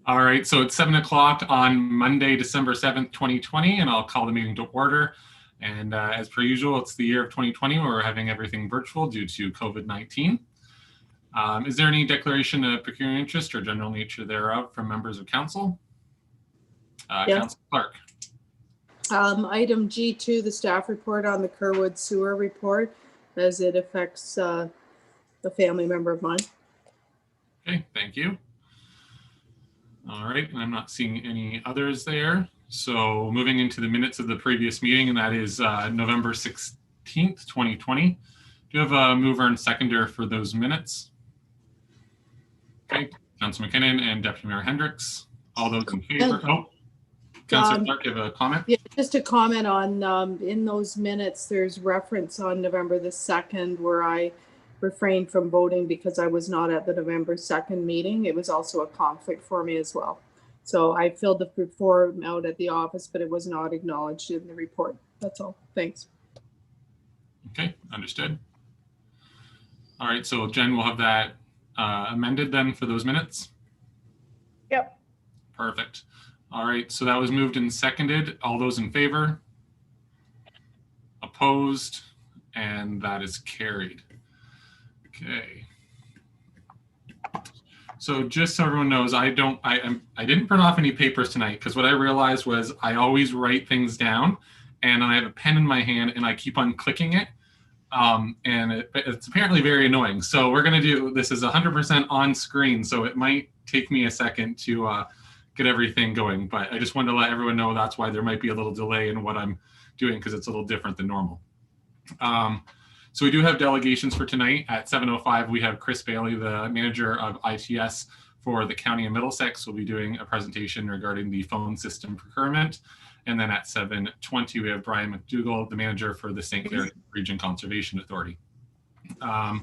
All right, so it's 7 o'clock on Monday, December 7th, 2020, and I'll call the meeting to order. And as per usual, it's the year of 2020 where we're having everything virtual due to COVID-19. Is there any declaration of peculiar interest or general nature thereof from members of council? Yes. Councilor Clark. Item G2, the staff report on the Kerwood sewer report as it affects a family member of mine. Okay, thank you. All right, and I'm not seeing any others there. So moving into the minutes of the previous meeting, and that is November 16th, 2020. Do you have a mover and seconder for those minutes? Okay, Councilor McKinnon and Deputy Mayor Hendricks. All those in favor? Oh, Councilor Clark, you have a comment? Yeah, just a comment on in those minutes, there's reference on November the 2nd where I refrained from voting because I was not at the November 2nd meeting. It was also a conflict for me as well. So I filled the form out at the office, but it was not acknowledged in the report. That's all. Thanks. Okay, understood. All right, so Jen will have that amended then for those minutes? Yep. Perfect. All right, so that was moved and seconded. All those in favor? Opposed? And that is carried. Okay. So just so everyone knows, I didn't print off any papers tonight because what I realized was I always write things down and I have a pen in my hand and I keep on clicking it. And it's apparently very annoying. So we're going to do, this is 100% on screen. So it might take me a second to get everything going, but I just wanted to let everyone know that's why there might be a little delay in what I'm doing because it's a little different than normal. So we do have delegations for tonight. At 7:05, we have Chris Bailey, the manager of ITS for the County of Middlesex, will be doing a presentation regarding the phone system procurement. And then at 7:20, we have Brian McDougall, the manager for the St. Clair Region Conservation Authority. So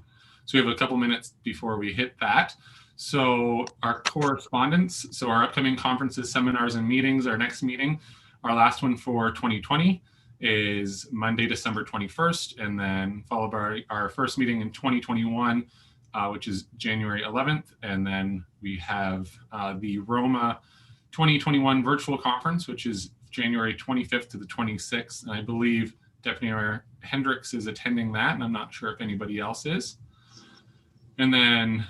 we have a couple minutes before we hit that. So our correspondence, so our upcoming conferences, seminars, and meetings, our next meeting, our last one for 2020 is Monday, December 21st, and then followed by our first meeting in 2021, which is January 11th. And then we have the Roma 2021 virtual conference, which is January 25th to the 26th. And I believe Deputy Mayor Hendricks is attending that, and I'm not sure if anybody else is. And then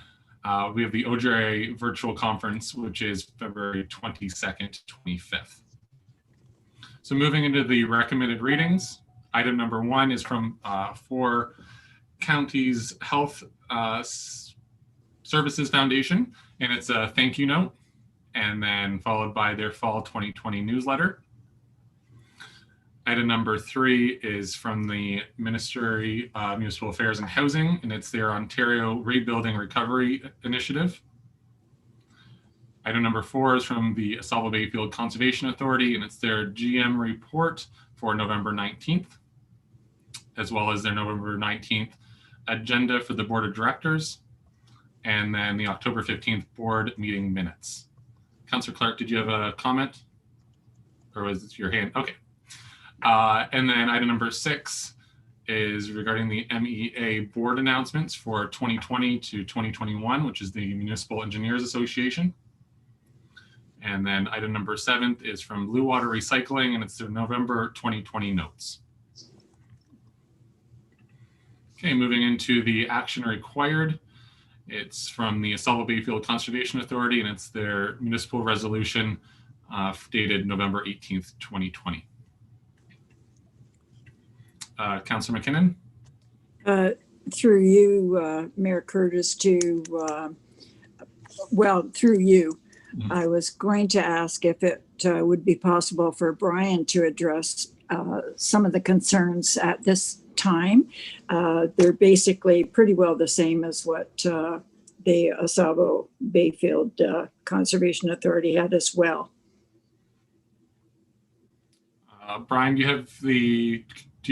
we have the OJRA virtual conference, which is February 22nd, 25th. So moving into the recommended readings, item number 1 is from 4 Counties Health Services Foundation, and it's a thank you note, and then followed by their fall 2020 newsletter. Item number 3 is from the Ministry of Municipal Affairs and Housing, and it's their Ontario Rebuilding Recovery Initiative. Item number 4 is from the Asaba Bayfield Conservation Authority, and it's their GM report for November 19th, as well as their November 19th agenda for the Board of Directors, and then the October 15th board meeting minutes. Councillor Clark, did you have a comment? Or was it your hand? Okay. And then item number 6 is regarding the MEA board announcements for 2020 to 2021, which is the Municipal Engineers Association. And then item number 7 is from Blue Water Recycling, and it's the November 2020 notes. Okay, moving into the action required. It's from the Asaba Bayfield Conservation Authority, and it's their municipal resolution dated November 18th, 2020. Councillor McKinnon? Through you, Mayor Curtis, through you, I was going to ask if it would be possible for Brian to address some of the concerns at this time. They're basically pretty well the same as what the Asaba Bayfield Conservation Authority had as well. Brian, do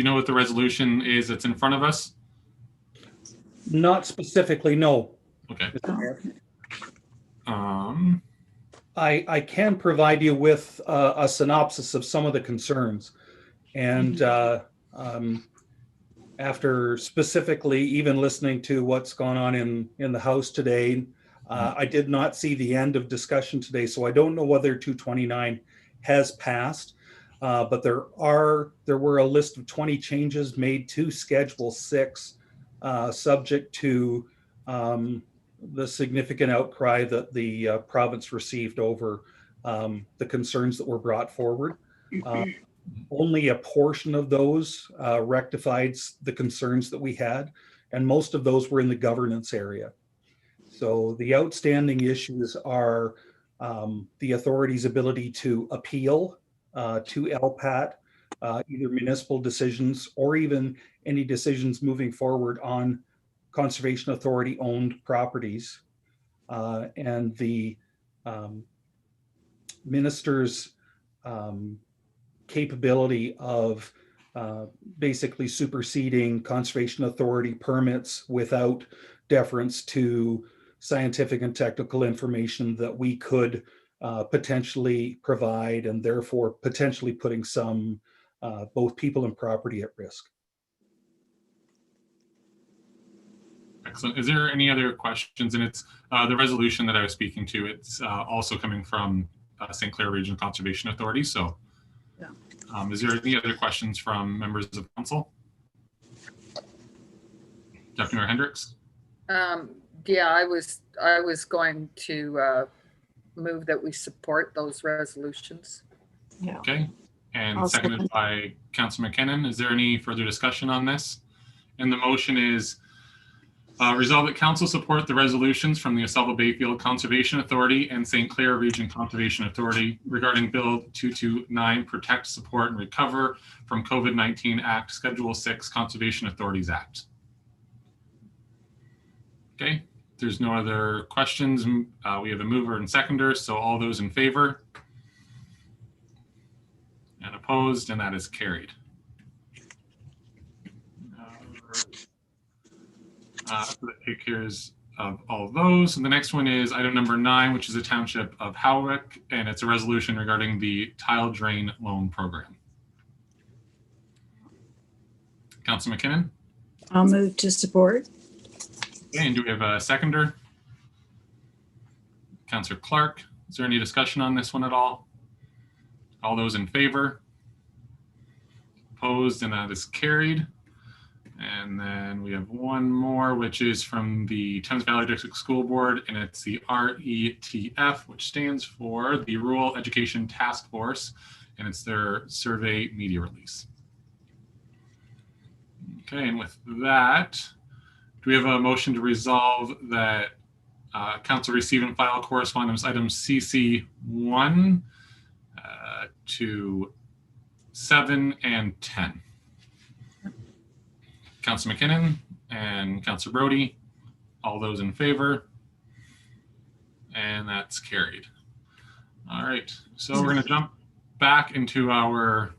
you know what the resolution is that's in front of us? Not specifically, no. Okay. I can provide you with a synopsis of some of the concerns. And after specifically even listening to what's gone on in the House today, I did not see the end of discussion today, so I don't know whether 229 has passed. But there were a list of 20 changes made to Schedule 6, subject to the significant outcry that the province received over the concerns that were brought forward. Only a portion of those rectified the concerns that we had, and most of those were in the governance area. So the outstanding issues are the authority's ability to appeal to LPAT, either municipal decisions or even any decisions moving forward on Conservation Authority owned properties, and the minister's capability of basically superseding Conservation Authority permits without deference to scientific and technical information that we could potentially provide, and therefore potentially putting some both people and property at risk. Excellent. Is there any other questions? And it's the resolution that I was speaking to. It's also coming from St. Clair Regional Conservation Authority. So is there any other questions from members of council? Deputy Mayor Hendricks? Yeah, I was going to move that we support those resolutions. Yeah. Okay. And I'll seconded second. by Councilor McKinnon. Is there any further discussion on this? And the motion is resolve that council support the resolutions from the Oswego Bayfield Conservation Authority and St. Clair Region Conservation Authority regarding Bill 229, Protect, Support, and Recover from COVID-19 Act, Schedule 6, Conservation Authorities Act. Okay, if there's no other questions, we have a mover and seconder, so all those in favor and opposed, and that is carried. So that takes care of all of those. And the next one is item number 9, which is the Township of Howick, and it's a resolution regarding the tile drain loan program. Councilor McKinnon? I'll move to support. Okay, and do we have a seconder? Councilor Clark, is there any discussion on this one at all? All those in favor? Opposed, and that is carried. And then we have one more, which is from the Thames Valley District School Board, and it's the RETF, which stands for the Rural Education Task Force, and it's their survey media release. Okay, and with that, do we have a motion to resolve that council receive and file correspondence items CC1 to 7 and 10? Councilor McKinnon and Councilor Brody, all those in favor, and that's carried. All right, so we're going to jump back into our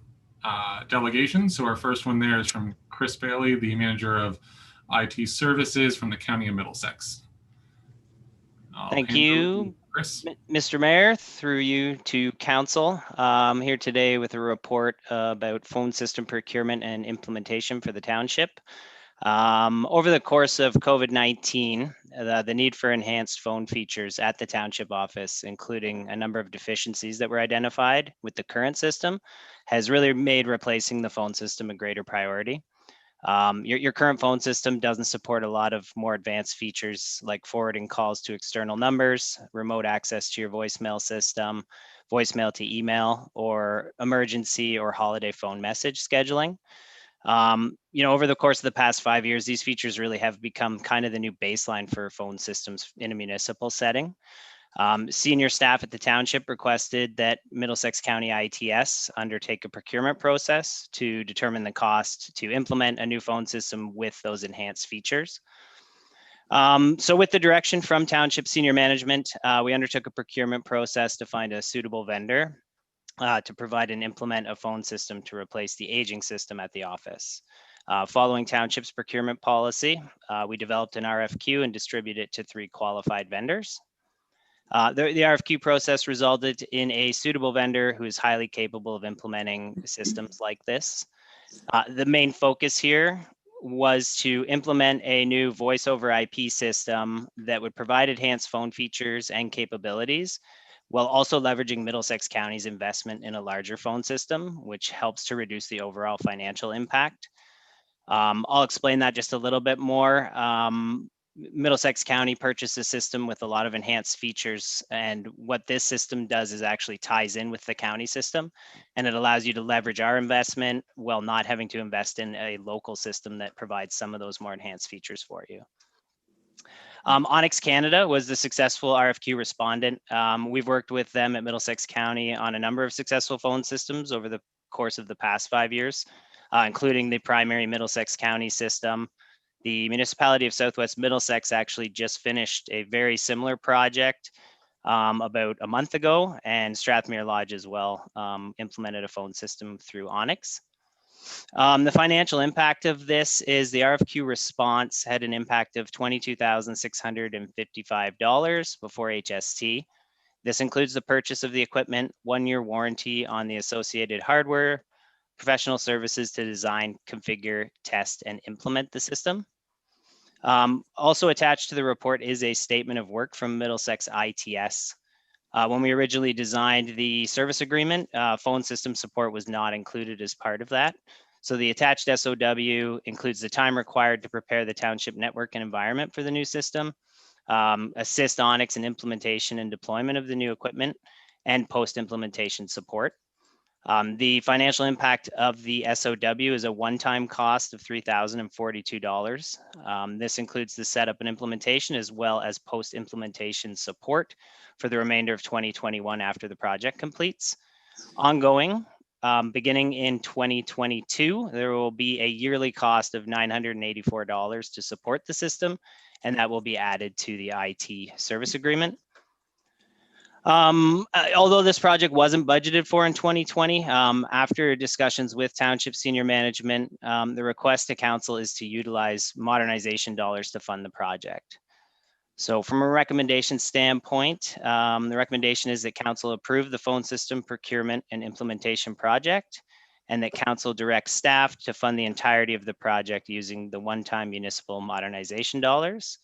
delegation. So our first one there is from Chris Bailey, the manager of IT services from the County of Middlesex. Thank you, Chris. Mr. Mayor, through you to council. I'm here today with a report about phone system procurement and implementation for the township. Over the course of COVID-19, the need for enhanced phone features at the township office, including a number of deficiencies that were identified with the current system, has really made replacing the phone system a greater priority. Your current phone system doesn't support a lot of more advanced features like forwarding calls to external numbers, remote access to your voicemail system, voicemail to email, or emergency or holiday phone message scheduling. Over the course of the past 5 years, these features really have become kind of the new baseline for phone systems in a municipal setting. Senior staff at the township requested that Middlesex County ITS undertake a procurement process to determine the cost to implement a new phone system with those enhanced features. So with the direction from township senior management, we undertook a procurement process to find a suitable vendor to provide and implement a phone system to replace the aging system at the office. Following township's procurement policy, we developed an RFQ and distributed it to 3 qualified vendors. The RFQ process resulted in a suitable vendor who is highly capable of implementing systems like this. The main focus here was to implement a new voice over IP system that would provide enhanced phone features and capabilities, while also leveraging Middlesex County's investment in a larger phone system, which helps to reduce the overall financial impact. I'll explain that just a little bit more. Middlesex County purchased a system with a lot of enhanced features, and what this system does is actually ties in with the county system, and it allows you to leverage our investment while not having to invest in a local system that provides some of those more enhanced features for you. Onyx Canada was the successful RFQ respondent. We've worked with them at Middlesex County on a number of successful phone systems over the course of the past 5 years, including the primary Middlesex County system. The municipality of Southwest Middlesex actually just finished a very similar project about a month ago, and Strathmere Lodge as well implemented a phone system through Onyx. The financial impact of this is the RFQ response had an impact of $22,655 before HST. This includes the purchase of the equipment, 1-year warranty on the associated hardware, professional services to design, configure, test, and implement the system. Also attached to the report is a statement of work from Middlesex ITS. When we originally designed the service agreement, phone system support was not included as part of that. So the attached SOW includes the time required to prepare the township network and environment for the new system, assist Onyx in implementation and deployment of the new equipment, and post-implementation support. The financial impact of the SOW is a one-time cost of $3,042. This includes the setup and implementation as well as post-implementation support for the remainder of 2021 after the project completes. Ongoing, beginning in 2022, there will be a yearly cost of $984 to support the system, and that will be added to the IT service agreement. Although this project wasn't budgeted for in 2020, after discussions with township senior management, the request to council is to utilize modernization dollars to fund the project. So from a recommendation standpoint, the recommendation is that council approve the phone system procurement and implementation project, and that council directs staff to fund the entirety of the project using the one-time municipal modernization dollars.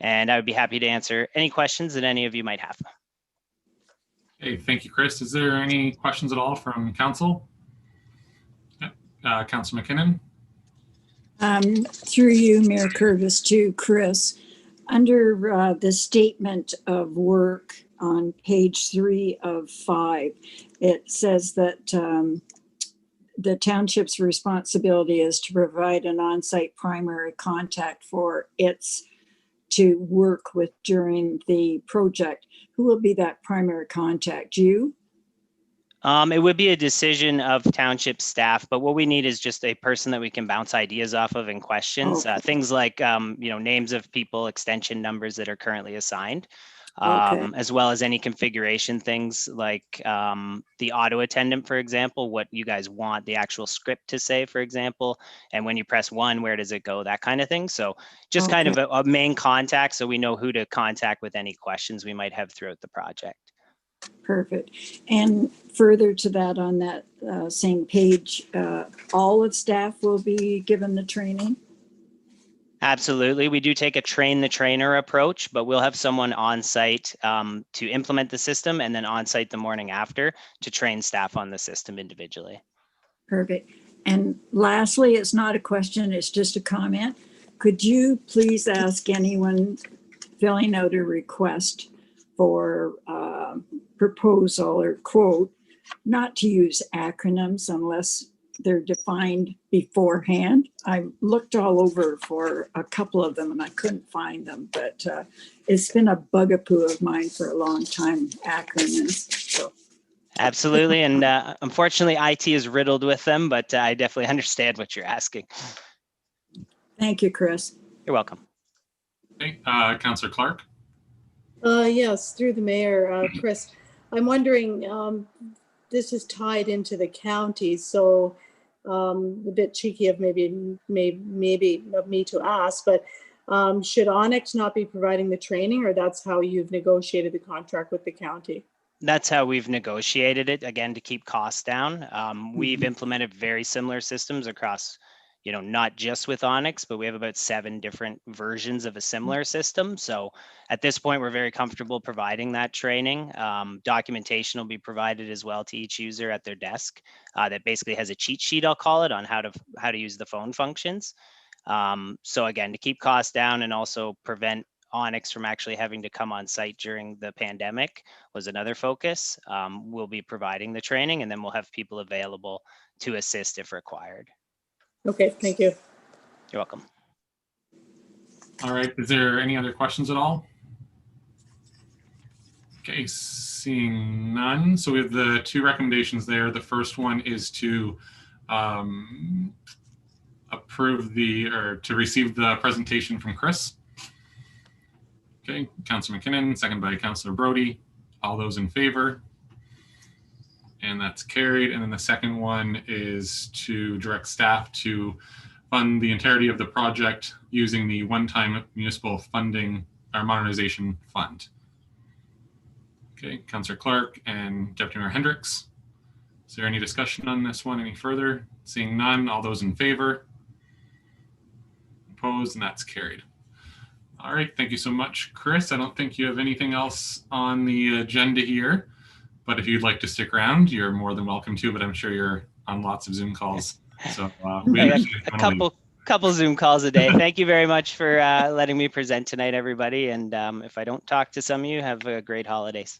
And I would be happy to answer any questions that any of you might have. Okay, thank you, Chris. Is there any questions at all from council? Councilor McKinnon? Through you, Mayor Curtis, to Chris. Under the statement of work on page 3 of 5, it says that the township's responsibility is to provide an on-site primary contact for its to work with during the project. Who will be that primary contact? You? It would be a decision of township staff, but what we need is just a person that we can bounce ideas off of and questions. Okay. Things like, names of people, extension numbers that are currently assigned, Okay. as well as any configuration things like the auto attendant, for example, what you guys want the actual script to say, for example, and when you press 1, where does it go, that kind of thing. So just kind of a main contact so we know who to contact with any questions we might have throughout the project. Perfect. And further to that, on that same page, all of staff will be given the training? Absolutely. We do take a train the trainer approach, but we'll have someone on site to implement the system, and then on site the morning after to train staff on the system individually. Perfect. And lastly, it's not a question, it's just a comment. Could you please ask anyone filling out a request for proposal or quote, not to use acronyms unless they're defined beforehand? I looked all over for a couple of them and I couldn't find them, but it's been a bugaboo of mine for a long time, acronyms. So. Absolutely. And unfortunately, IT is riddled with them, but I definitely understand what you're asking. Thank you, Chris. You're welcome. Okay, Councillor Clark? Yes, through the mayor, Chris. I'm wondering, this is tied into the county, so a bit cheeky of maybe of me to ask, but should Onyx not be providing the training, or that's how you've negotiated the contract with the county? That's how we've negotiated it, again, to keep costs down. We've implemented very similar systems across not just with Onyx, but we have about 7 different versions of a similar system. So at this point, we're very comfortable providing that training. Documentation will be provided as well to each user at their desk that basically has a cheat sheet, I'll call it, on how to use the phone functions. So again, to keep costs down and also prevent Onyx from actually having to come on site during the pandemic was another focus. We'll be providing the training, and then we'll have people available to assist if required. Okay, thank you. You're welcome. All right. Is there any other questions at all? Okay, seeing none. So we have the 2 recommendations there. The first one is to approve to receive the presentation from Chris. Okay, Councillor McKinnon, second by Councillor Brody. All those in favor? And that's carried. And then the second one is to direct staff to fund the entirety of the project using the one-time municipal funding or modernization fund. Okay, Councillor Clark and Deputy Mayor Hendricks. Is there any discussion on this one any further? Seeing none, all those in favor? Opposed, and that's carried. All right, thank you so much, Chris. I don't think you have anything else on the agenda here, but if you'd like to stick around, you're more than welcome to, but I'm sure you're on lots of Zoom calls. So we a couple Zoom calls a day. Thank you very much for letting me present tonight, everybody. And if I don't talk to some of you, have a great holidays.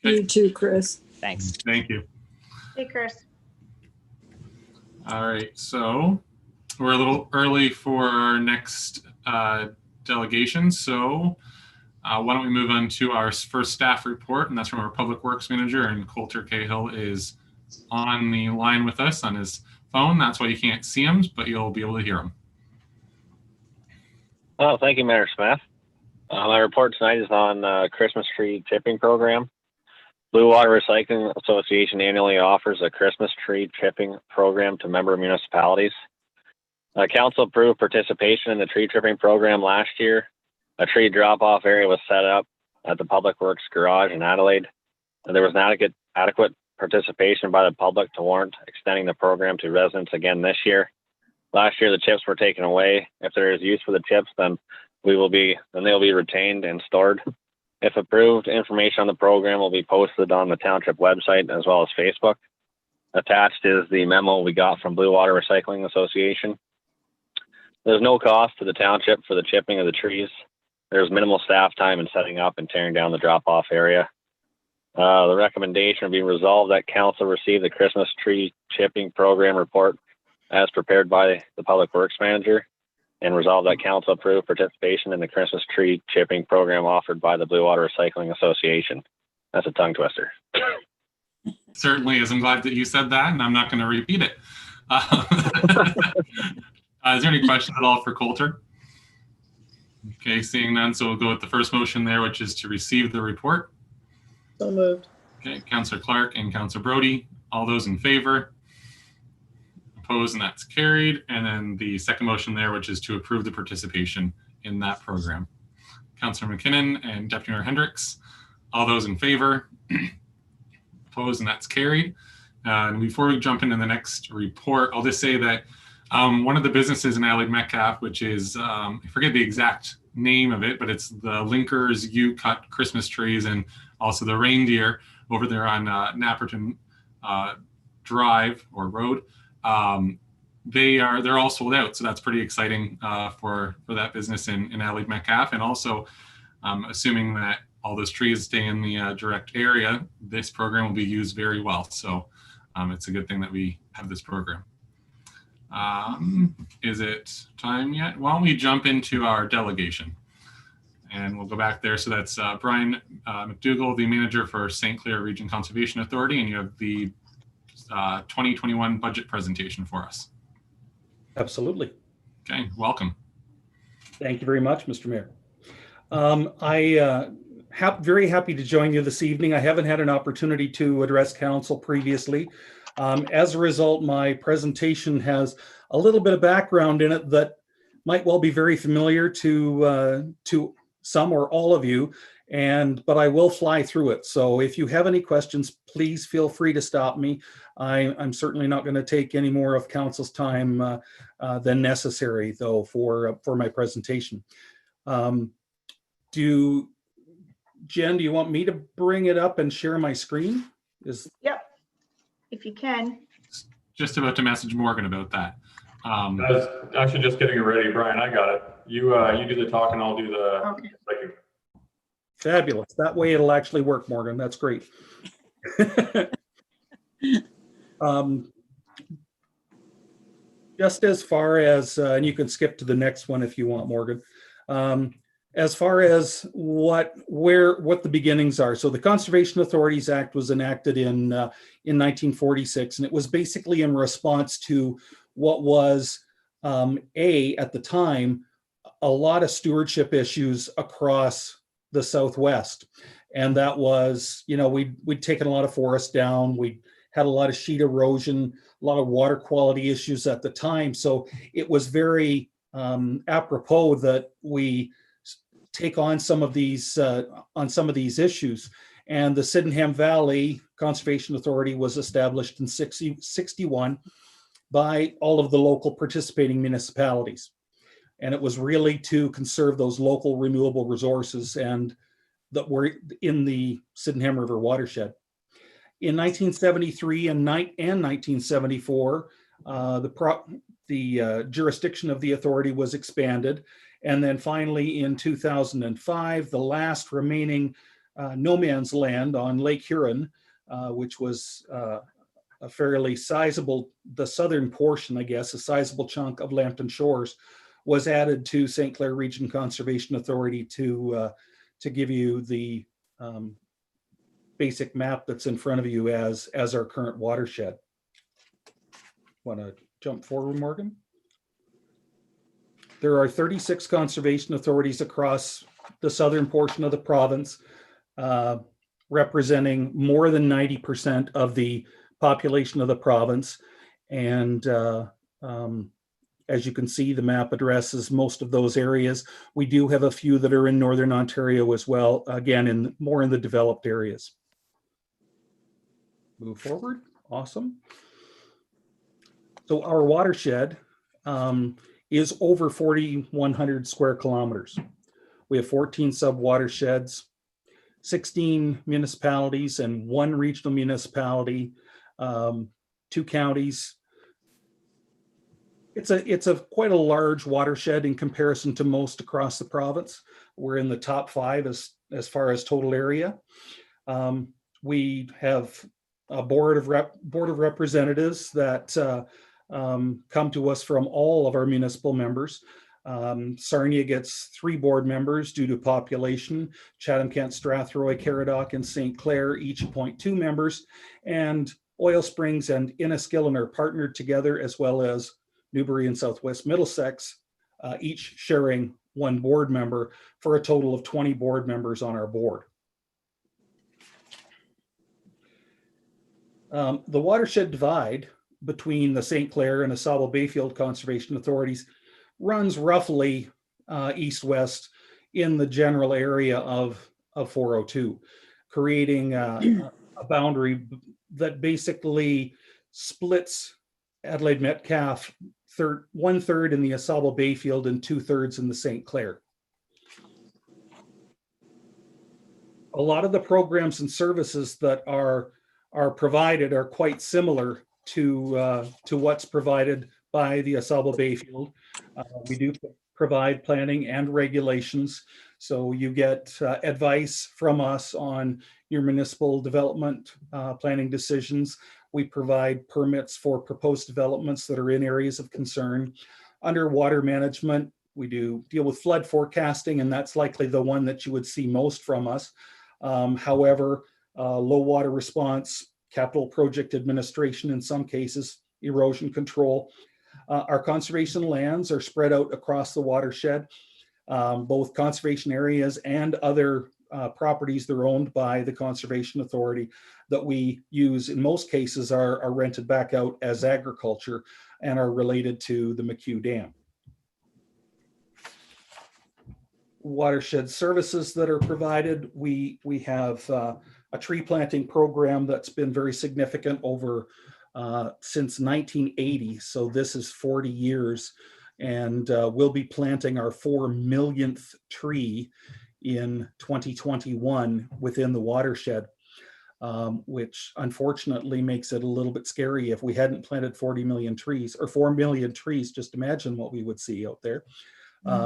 You too, Chris. Thanks. Thank you. Hey, Chris. All right, so we're a little early for our next delegation. So why don't we move on to our first staff report, and that's from our Public Works Manager, and Coulter Cahill is on the line with us on his phone. That's why you can't see him, but you'll be able to hear him. Oh, thank you, Mayor Smith. My report tonight is on Christmas tree chipping program. Blue Water Recycling Association annually offers a Christmas tree chipping program to member municipalities. Council approved participation in the tree tripping program last year. A tree drop-off area was set up at the Public Works Garage in Adelaide. There was not adequate participation by the public to warrant extending the program to residents again this year. Last year, the chips were taken away. If there is use for the chips, then they'll be retained and stored. If approved, information on the program will be posted on the township website as well as Facebook. Attached is the memo we got from Blue Water Recycling Association. There's no cost to the township for the chipping of the trees. There's minimal staff time in setting up and tearing down the drop-off area. The recommendation will be resolved that council receive the Christmas tree chipping program report as prepared by the Public Works Manager, and resolve that council approve participation in the Christmas tree chipping program offered by the Blue Water Recycling Association. That's a tongue twister. Certainly is. I'm glad that you said that, and I'm not going to repeat it. Is there any questions at all for Coulter? Okay, seeing none, so we'll go with the first motion there, which is to receive the report. So moved. Okay, Councillor Clark and Councillor Brody, all those in favor? Opposed, and that's carried. And then the second motion there, which is to approve the participation in that program. Councillor McKinnon and Deputy Mayor Hendricks, all those in favor? Opposed, and that's carried. And before we jump into the next report, I'll just say that one of the businesses in Adelaide Metcalfe, which is, I forget the exact name of it, but it's the Linkers You Cut Christmas Trees, and also the Reindeer over there on Napperton Drive or Road. They're all sold out, so that's pretty exciting for that business in Adelaide Metcalfe. And also, assuming that all those trees stay in the direct area, this program will be used very well. So it's a good thing that we have this program. Is it time yet? Why don't we jump into our delegation? And we'll go back there. So that's Brian McDougall, the manager for St. Clair Region Conservation Authority, and you have the 2021 budget presentation for us. Absolutely. Okay, welcome. Thank you very much, Mr. Mayor. Very happy to join you this evening. I haven't had an opportunity to address council previously. As a result, my presentation has a little bit of background in it that might well be very familiar to some or all of you. but I will fly through it. So if you have any questions, please feel free to stop me. I'm certainly not going to take any more of council's time than necessary, though, for my presentation. Jen, do you want me to bring it up and share my screen? Yep, if you can. Just about to message Morgan about that. I was actually just getting it ready, Brian. I got it. You do the talk and I'll do the. Okay. Thank you. Fabulous. That way it'll actually work, Morgan. That's great. Just as far as, and you can skip to the next one if you want, Morgan. As far as what the beginnings are. So the Conservation Authorities Act was enacted in 1946, and it was basically in response to what was at the time, a lot of stewardship issues across the Southwest. And that was, we'd taken a lot of forest down. We had a lot of sheet erosion, a lot of water quality issues at the time. So it was very apropos that we take on some of these issues. And the Sydenham Valley Conservation Authority was established in 1961 by all of the local participating municipalities. And it was really to conserve those local renewable resources and that were in the Sydenham River watershed. In 1973 and 1974, the jurisdiction of the authority was expanded. And then finally in 2005, the last remaining no man's land on Lake Huron, which was a fairly sizable, the southern portion, I guess, a sizable chunk of Lambton Shores, was added to St. Clair Region Conservation Authority to give you the basic map that's in front of you as our current watershed. Want to jump forward, Morgan? There are 36 conservation authorities across the southern portion of the province, representing more than 90% of the population of the province. And as you can see, the map addresses most of those areas. We do have a few that are in Northern Ontario as well, again, more in the developed areas. Move forward. Awesome. So our watershed is over 4,100 square kilometers. We have 14 sub-watersheds, 16 municipalities and 1 regional municipality, 2 counties. It's a quite a large watershed in comparison to most across the province. We're in the top 5 as far as total area. We have a board of representatives that come to us from all of our municipal members. Sarnia gets 3 board members due to population. Chatham, Kent, Strathroy, Caradoc, and St. Clair each appoint 2 members. And Oil Springs and Inniskillen are partnered together, as well as Newbury and Southwest Middlesex, each sharing 1 board member, for a total of 20 board members on our board. The watershed divide between the St. Clair and Asaba Bayfield Conservation Authorities runs roughly east-west in the general area of 402, creating a boundary that basically splits Adelaide Metcalfe 1/3 in the Asaba Bayfield and 2/3 in the St. Clair. A lot of the programs and services that are provided are quite similar to what's provided by the Asaba Bayfield. We do provide planning and regulations. So you get advice from us on your municipal development planning decisions. We provide permits for proposed developments that are in areas of concern. Under water management, we do deal with flood forecasting, and that's likely the one that you would see most from us. However, low water response, capital project administration in some cases, erosion control. Our conservation lands are spread out across the watershed, both conservation areas and other properties that are owned by the Conservation Authority that we use, in most cases, are rented back out as agriculture and are related to the McHugh Dam. watershed services that are provided. We have a tree planting program that's been very significant over since 1980. So this is 40 years, and we'll be planting our 4 millionth tree in 2021 within the watershed, which unfortunately makes it a little bit scary. If we hadn't planted 40 million trees or 4 million trees, just imagine what we would see out there.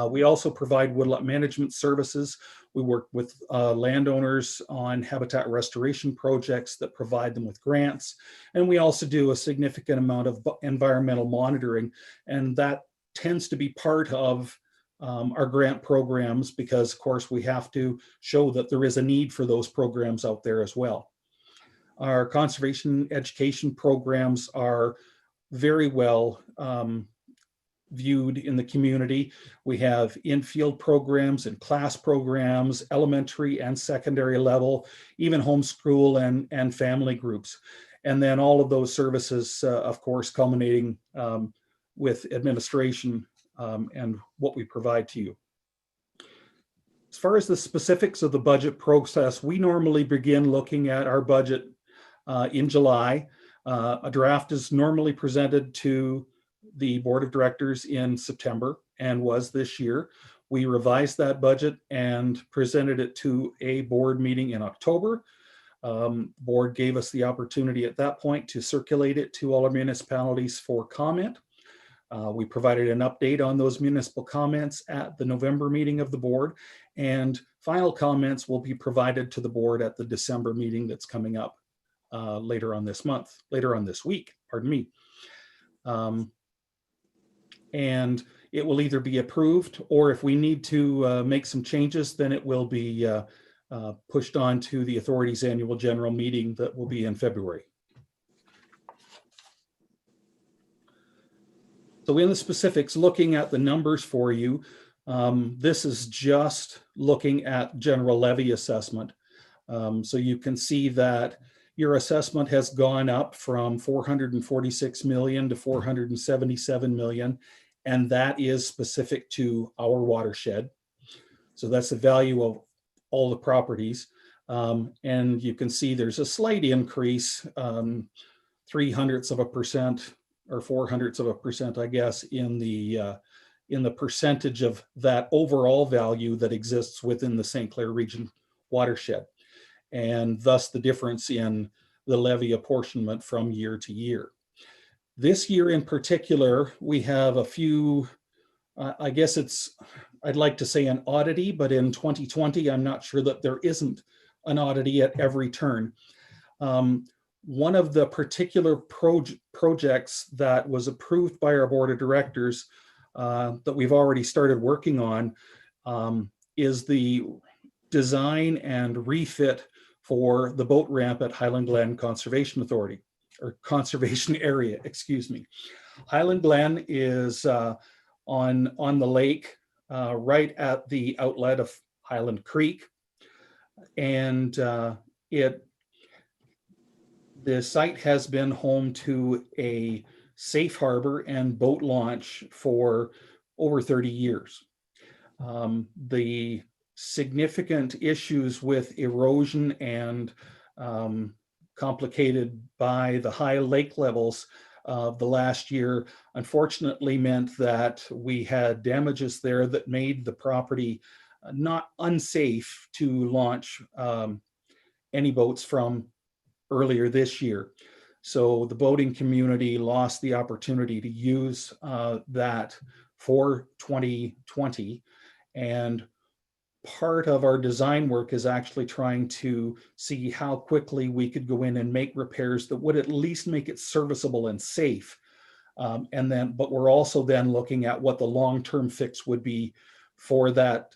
We also provide woodlot management services. We work with landowners on habitat restoration projects that provide them with grants. And we also do a significant amount of environmental monitoring. And that tends to be part of our grant programs because, of course, we have to show that there is a need for those programs out there as well. Our conservation education programs are very well viewed in the community. We have in-field programs and class programs, elementary and secondary level, even homeschool and family groups. And then all of those services, of course, culminating with administration and what we provide to you. As far as the specifics of the budget process, we normally begin looking at our budget in July. A draft is normally presented to the board of directors in September and was this year. We revised that budget and presented it to a board meeting in October. Board gave us the opportunity at that point to circulate it to all our municipalities for comment. We provided an update on those municipal comments at the November meeting of the board, and final comments will be provided to the board at the December meeting that's coming up later on this week, pardon me. And it will either be approved, or if we need to make some changes, then it will be pushed on to the authority's annual general meeting that will be in February. So in the specifics, looking at the numbers for you, this is just looking at general levy assessment. So you can see that your assessment has gone up from 446 million to 477 million, and that is specific to our watershed. So that's the value of all the properties. And you can see there's a slight increase, 0.03% or 0.04%, I guess, in the percentage of that overall value that exists within the St. Clair region watershed, and thus the difference in the levy apportionment from year to year. This year in particular, we have a few, I guess I'd like to say an oddity, but in 2020, I'm not sure that there isn't an oddity at every turn. One of the particular projects that was approved by our board of directors that we've already started working on is the design and refit for the boat ramp at Highland Glen Conservation Authority, or Conservation Area, excuse me. Highland Glen is on the lake right at the outlet of Highland Creek. And the site has been home to a safe harbor and boat launch for over 30 years. The significant issues with erosion and complicated by the high lake levels of the last year, unfortunately meant that we had damages there that made the property not unsafe to launch any boats from earlier this year. So the boating community lost the opportunity to use that for 2020. And part of our design work is actually trying to see how quickly we could go in and make repairs that would at least make it serviceable and safe. But we're also then looking at what the long-term fix would be for that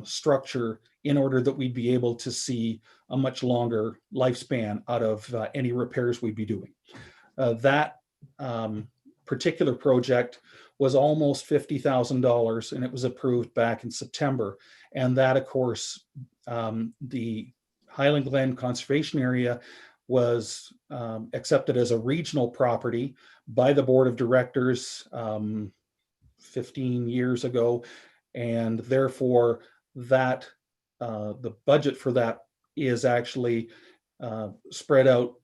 structure in order that we'd be able to see a much longer lifespan out of any repairs we'd be doing. That particular project was almost $50,000, and it was approved back in September. And that, of course, the Highland Glen Conservation Area was accepted as a regional property by the board of directors 15 years ago. And therefore, that the budget for that is actually spread out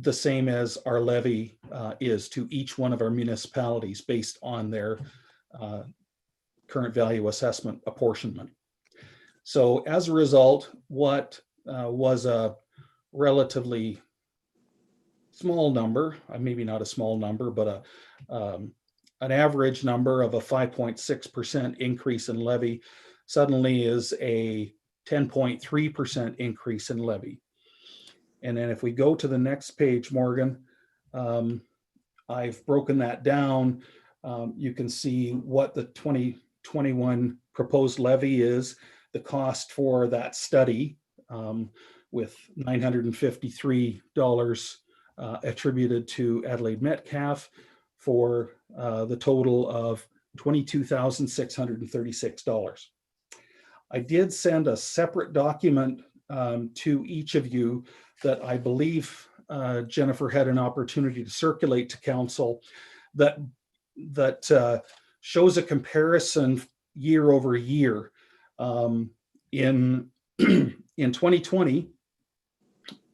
the same as our levy is to each one of our municipalities based on their current value assessment apportionment. So as a result, what was a relatively small number, maybe not a small number, but an average number of a 5.6% increase in levy suddenly is a 10.3% increase in levy. And then if we go to the next page, Morgan, I've broken that down. You can see what the 2021 proposed levy is, the cost for that study, with $953 attributed to Adelaide Metcalfe for the total of $22,636. I did send a separate document to each of you that I believe Jennifer had an opportunity to circulate to council that shows a comparison year over year. In 2020,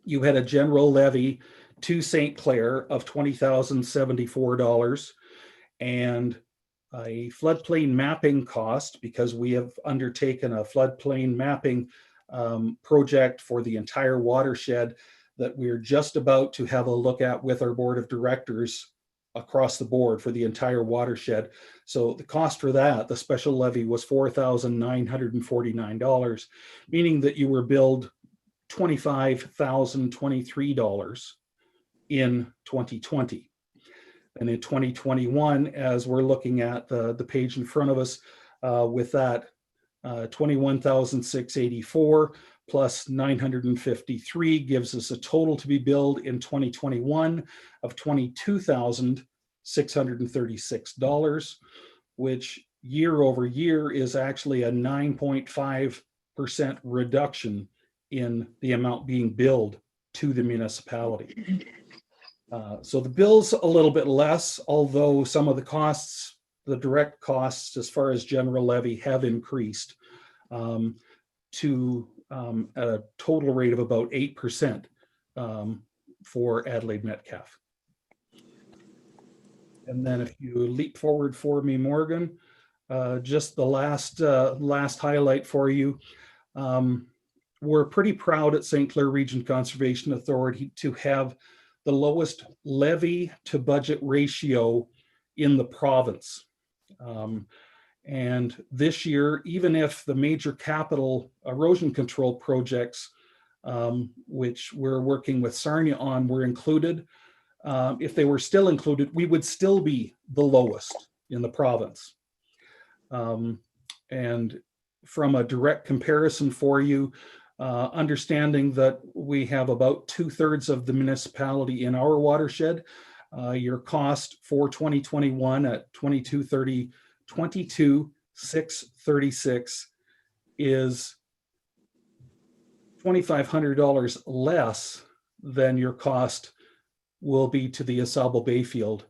you had a general levy to St. Clair of $20,074 and a floodplain mapping cost, because we have undertaken a floodplain mapping project for the entire watershed that we're just about to have a look at with our board of directors across the board for the entire watershed. So the cost for that, the special levy, was $4,949, meaning that you were billed $25,023 in 2020. And in 2021, as we're looking at the page in front of us, with that $21,684 plus 953 gives us a total to be billed in 2021 of $22,636, which year over year is actually a 9.5% reduction in the amount being billed to the municipality. So the bill's a little bit less, although some of the costs, the direct costs as far as general levy, have increased to at a total rate of about 8% for Adelaide Metcalfe. And then if you leap forward for me, Morgan, just the last highlight for you. We're pretty proud at St. Clair Region Conservation Authority to have the lowest levy to budget ratio in the province. And this year, even if the major capital erosion control projects, which we're working with Sarnia on, were included, if they were still included, we would still be the lowest in the province. And from a direct comparison for you, understanding that we have about 2/3 of the municipality in our watershed, your cost for 2021 at $22,636 is $2,500 less than your cost will be to the Asabo Bayfield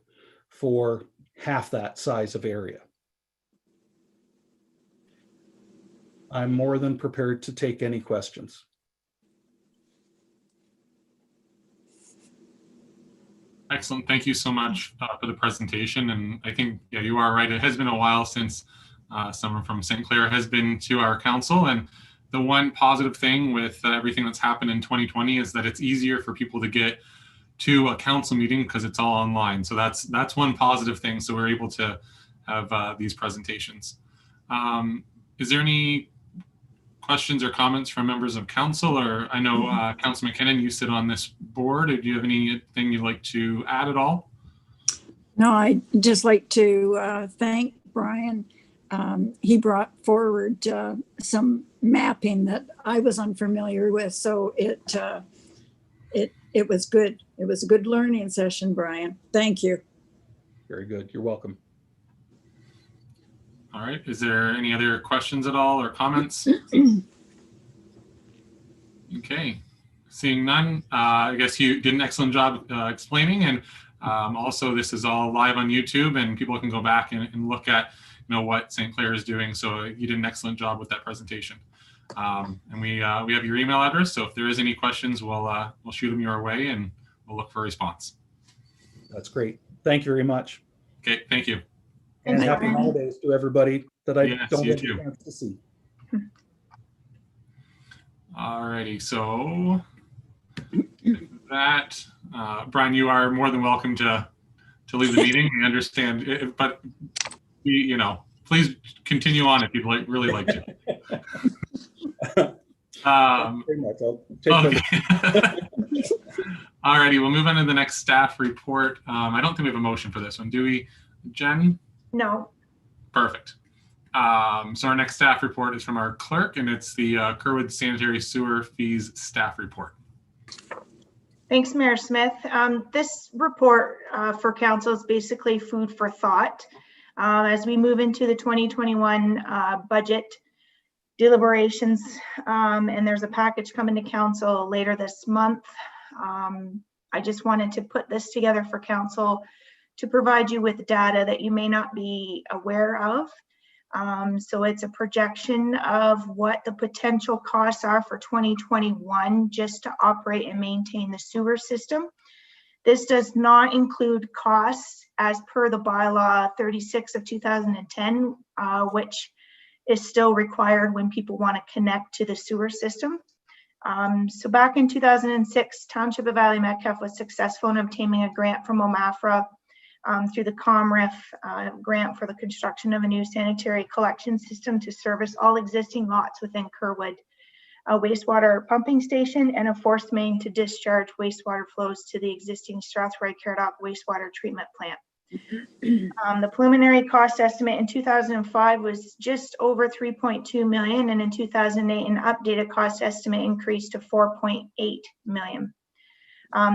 for half that size of area. I'm more than prepared to take any questions. Excellent. Thank you so much for the presentation. And I think, yeah, you are right. It has been a while since someone from St. Clair has been to our council. And the one positive thing with everything that's happened in 2020 is that it's easier for people to get to a council meeting because it's all online. So that's one positive thing. So we're able to have these presentations. Is there any questions or comments from members of council? Or I know Councilor McKinnon, you sit on this board. Do you have anything you'd like to add at all? No, I'd just like to thank Brian. He brought forward some mapping that I was unfamiliar with, so it was good. It was a good learning session, Brian. Thank you. Very good. You're welcome. All right. Is there any other questions at all or comments? Okay. Seeing none, I guess you did an excellent job explaining. And also, this is all live on YouTube, and people can go back and look at what St. Clair is doing. So you did an excellent job with that presentation. And we have your email address. So if there is any questions, we'll shoot them your way and we'll look for a response. That's great. Thank you very much. Okay, thank you. And Thank you, happy Brian. holidays to everybody that I Yes, don't you get too. a chance to see. Alrighty, so that Brian, you are more than welcome to leave the meeting. We understand, but please continue on if you'd really like to. Very much. I'll take Okay. Alrighty, we'll move on to the next staff report. I don't think we have a motion for this one, do we, Jen? No. Perfect. So our next staff report is from our clerk, and it's the Kerwood Sanitary Sewer Fees Staff Report. Thanks, Mayor Smith. This report for council is basically food for thought. As we move into the 2021 budget deliberations, and there's a package coming to council later this month. I just wanted to put this together for council to provide you with data that you may not be aware of. So it's a projection of what the potential costs are for 2021 just to operate and maintain the sewer system. This does not include costs as per the bylaw 36 of 2010, which is still required when people want to connect to the sewer system. So back in 2006, Township of Adelaide Metcalfe was successful in obtaining a grant from OMAFRA through the COMREF grant for the construction of a new sanitary collection system to service all existing lots within Kerwood, a wastewater pumping station, and a forced main to discharge wastewater flows to the existing Strathroy-Caradoc wastewater treatment plant. The preliminary cost estimate in 2005 was just over 3.2 million, and in 2008, an updated cost estimate increased to 4.8 million.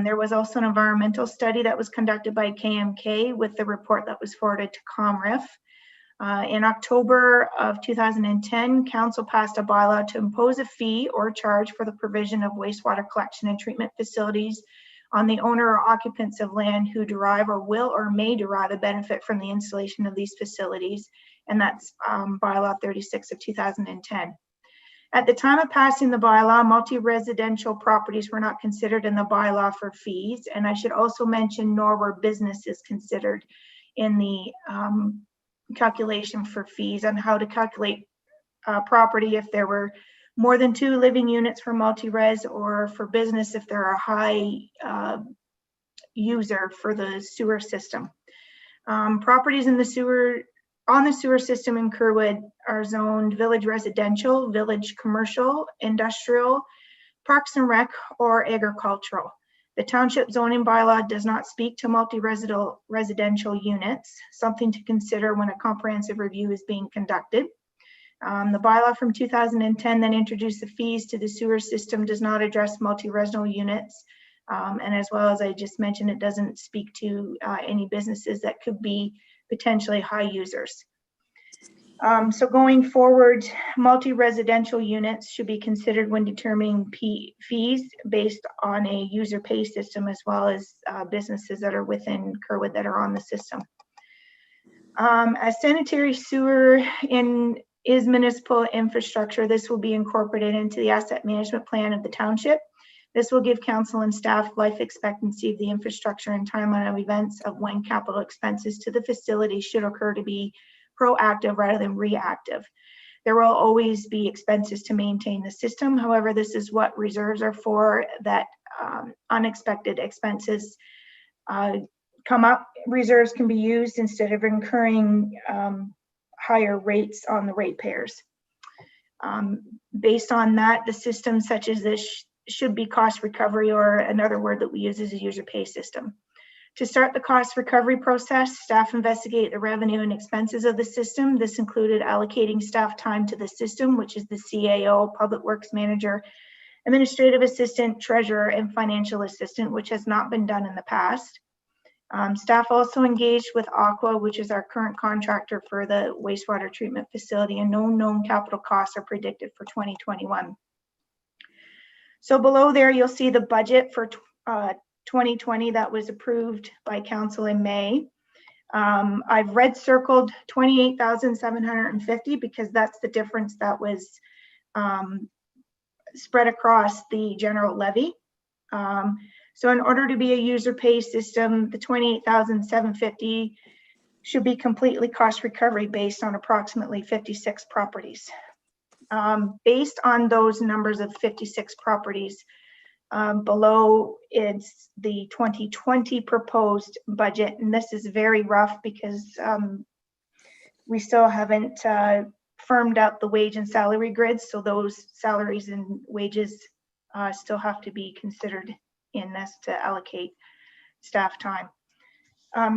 There was also an environmental study that was conducted by KMK with the report that was forwarded to COMREF. In October of 2010, council passed a bylaw to impose a fee or charge for the provision of wastewater collection and treatment facilities on the owner or occupants of land who derive or will or may derive a benefit from the installation of these facilities, and that's bylaw 36 of 2010. At the time of passing the bylaw, multi-residential properties were not considered in the bylaw for fees, and I should also mention nor were businesses considered in the calculation for fees on how to calculate property if there were more than 2 living units for multi-res, or for business if they're a high user for the sewer system. Properties in the sewer system in Kerwood are zoned village residential, village commercial, industrial, parks and rec, or agricultural. The township zoning bylaw does not speak to multi-residential units, something to consider when a comprehensive review is being conducted. The bylaw from 2010 that introduced the fees to the sewer system does not address multi-residential units. And as well as I just mentioned, it doesn't speak to any businesses that could be potentially high users. So going forward, multi-residential units should be considered when determining fees based on a user pay system, as well as businesses that are within Kerwood that are on the system. As sanitary sewer is municipal infrastructure, this will be incorporated into the asset management plan of the township. This will give council and staff life expectancy of the infrastructure and timeline of events of when capital expenses to the facility should occur to be proactive rather than reactive. There will always be expenses to maintain the system. However, this is what reserves are for, that unexpected expenses come up. Reserves can be used instead of incurring higher rates on the ratepayers. Based on that, the system such as this should be cost recovery, or another word that we use is a user pay system. To start the cost recovery process, staff investigate the revenue and expenses of the system. This included allocating staff time to the system, which is the CAO, Public Works Manager, Administrative Assistant, Treasurer, and Financial Assistant, which has not been done in the past. Staff also engaged with Aqua, which is our current contractor for the wastewater treatment facility, and no known capital costs are predicted for 2021. So below there, you'll see the budget for 2020 that was approved by council in May. I've red circled 28,750 because that's the difference that was spread across the general levy. So in order to be a user pay system, the 28,750 should be completely cost recovery based on approximately 56 properties. Based on those numbers of 56 properties, below it's the 2020 proposed budget, and this is very rough because we still haven't firmed up the wage and salary grids, so those salaries and wages still have to be considered in this to allocate staff time.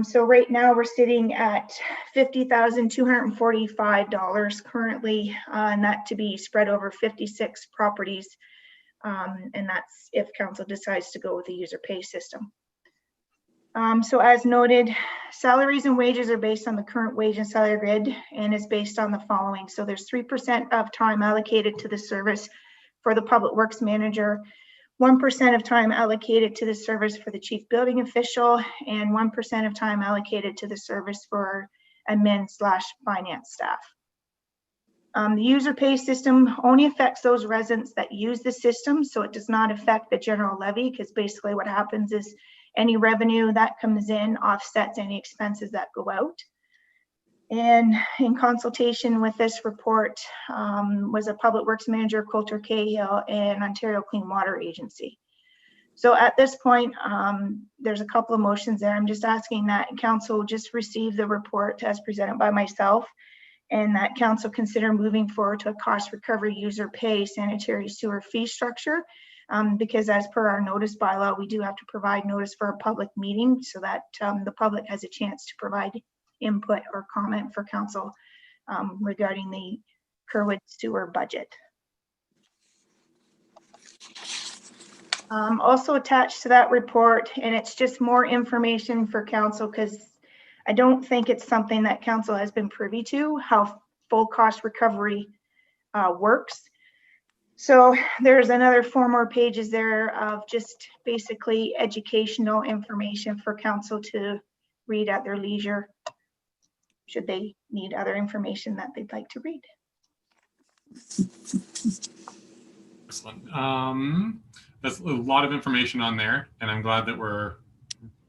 So right now we're sitting at $50,245 currently, and that to be spread over 56 properties. And that's if council decides to go with the user pay system. So as noted, salaries and wages are based on the current wage and salary grid and is based on the following. So there's 3% of time allocated to the service for the public works manager, 1% of time allocated to the service for the chief building official, and 1% of time allocated to the service for admin/finance staff. The user pay system only affects those residents that use the system, so it does not affect the general levy, because basically what happens is any revenue that comes in offsets any expenses that go out. And in consultation with this report was a public works manager, Coulter Cahill, and Ontario Clean Water Agency. So at this point, there's a couple of motions there. I'm just asking that council just receive the report as presented by myself, and that council consider moving forward to a cost recovery user pay sanitary sewer fee structure, because as per our notice bylaw, we do have to provide notice for a public meeting so that the public has a chance to provide input or comment for council regarding the Kerwood sewer budget. Also attached to that report, and it's just more information for council because I don't think it's something that council has been privy to, how full cost recovery works. So there's another 4 more pages there of just basically educational information for council to read at their leisure, should they need other information that they'd like to read. Excellent. That's a lot of information on there, and I'm glad that we're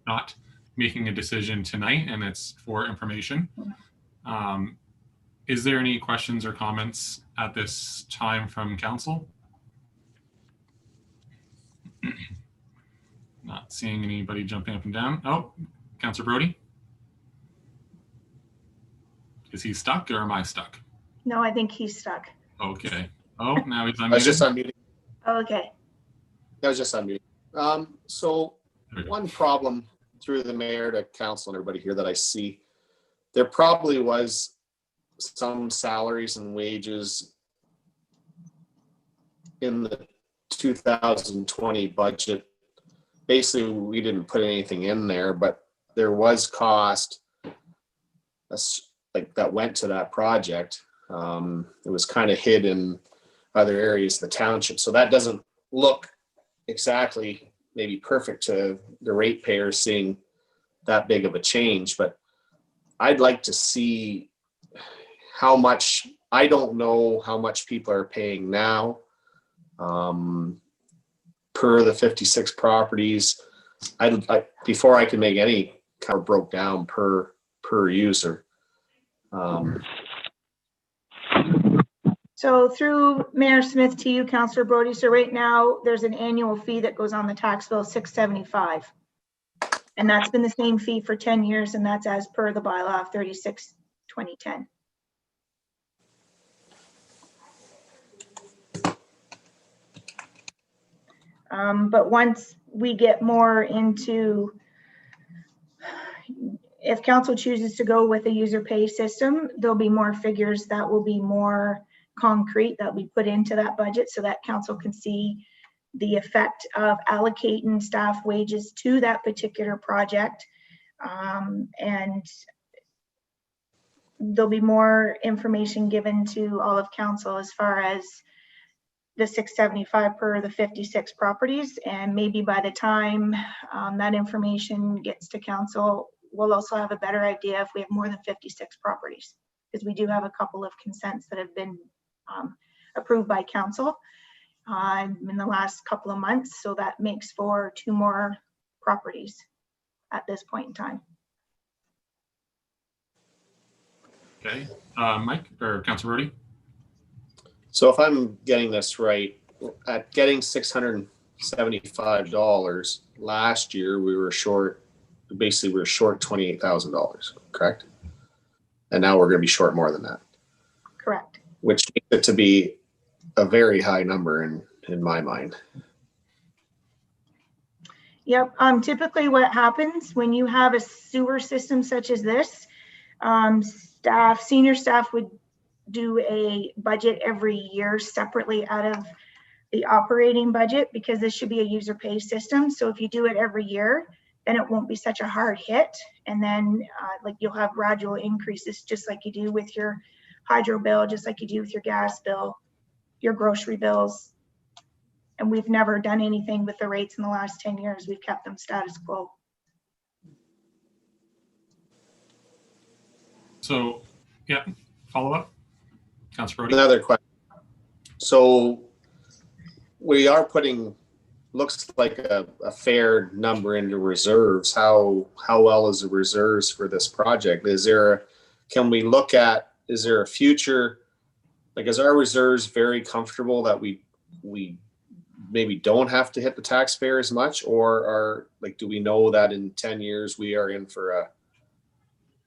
not making a decision tonight and it's for information. Is there any questions or comments at this time from council? Not seeing anybody jumping up and down. Oh, Councillor Brody. Is he stuck or am I stuck? No, I think he's stuck. Okay. Oh, now he's unmuted. I was just unmuting. Oh, okay. That was just unmuting. So one problem through the mayor to council and everybody here that I see, there probably was some salaries and wages in the 2020 budget. Basically, we didn't put anything in there, but there was cost like that went to that project. It was kind of hid in other areas of the township. So that doesn't look exactly maybe perfect to the ratepayers seeing that big of a change, but I'd like to see how much, I don't know how much people are paying now per the 56 properties. I'd like, before I can make any kind of broke down per user. So through Mayor Smith to you, Councillor Brody. So right now there's an annual fee that goes on the tax bill, $675. And that's been the same fee for 10 years. And that's as per the bylaw of 36/2010. But once we get more into, if council chooses to go with a user pay system, there'll be more figures that will be more concrete that we put into that budget so that council can see the effect of allocating staff wages to that particular project. And there'll be more information given to all of council as far as the $675 per the 56 properties. And maybe by the time that information gets to council, we'll also have a better idea if we have more than 56 properties, because we do have a couple of consents that have been approved by council in the last couple of months. So that makes for 2 more properties at this point in time. Okay, Mike or Councilor Brody? So if I'm getting this right, at getting $675 last year, we were short, basically we were short $28,000, correct? And now we're going to be short more than that. Correct. Which makes it to be a very high number in my mind. Yep. Typically what happens when you have a sewer system such as this, senior staff would do a budget every year separately out of the operating budget, because this should be a user pay system. So if you do it every year, then it won't be such a hard hit. And then like you'll have gradual increases, just like you do with your hydro bill, just like you do with your gas bill, your grocery bills. And we've never done anything with the rates in the last 10 years. We've kept them status quo. So, yeah, follow up, Councilor Brody. Another question. So we are putting, looks like a fair number into reserves. How well is the reserves for this project? Is there, can we look at, is there a future, like is our reserves very comfortable that we maybe don't have to hit the taxpayer as much, or are like, do we know that in 10 years we are in for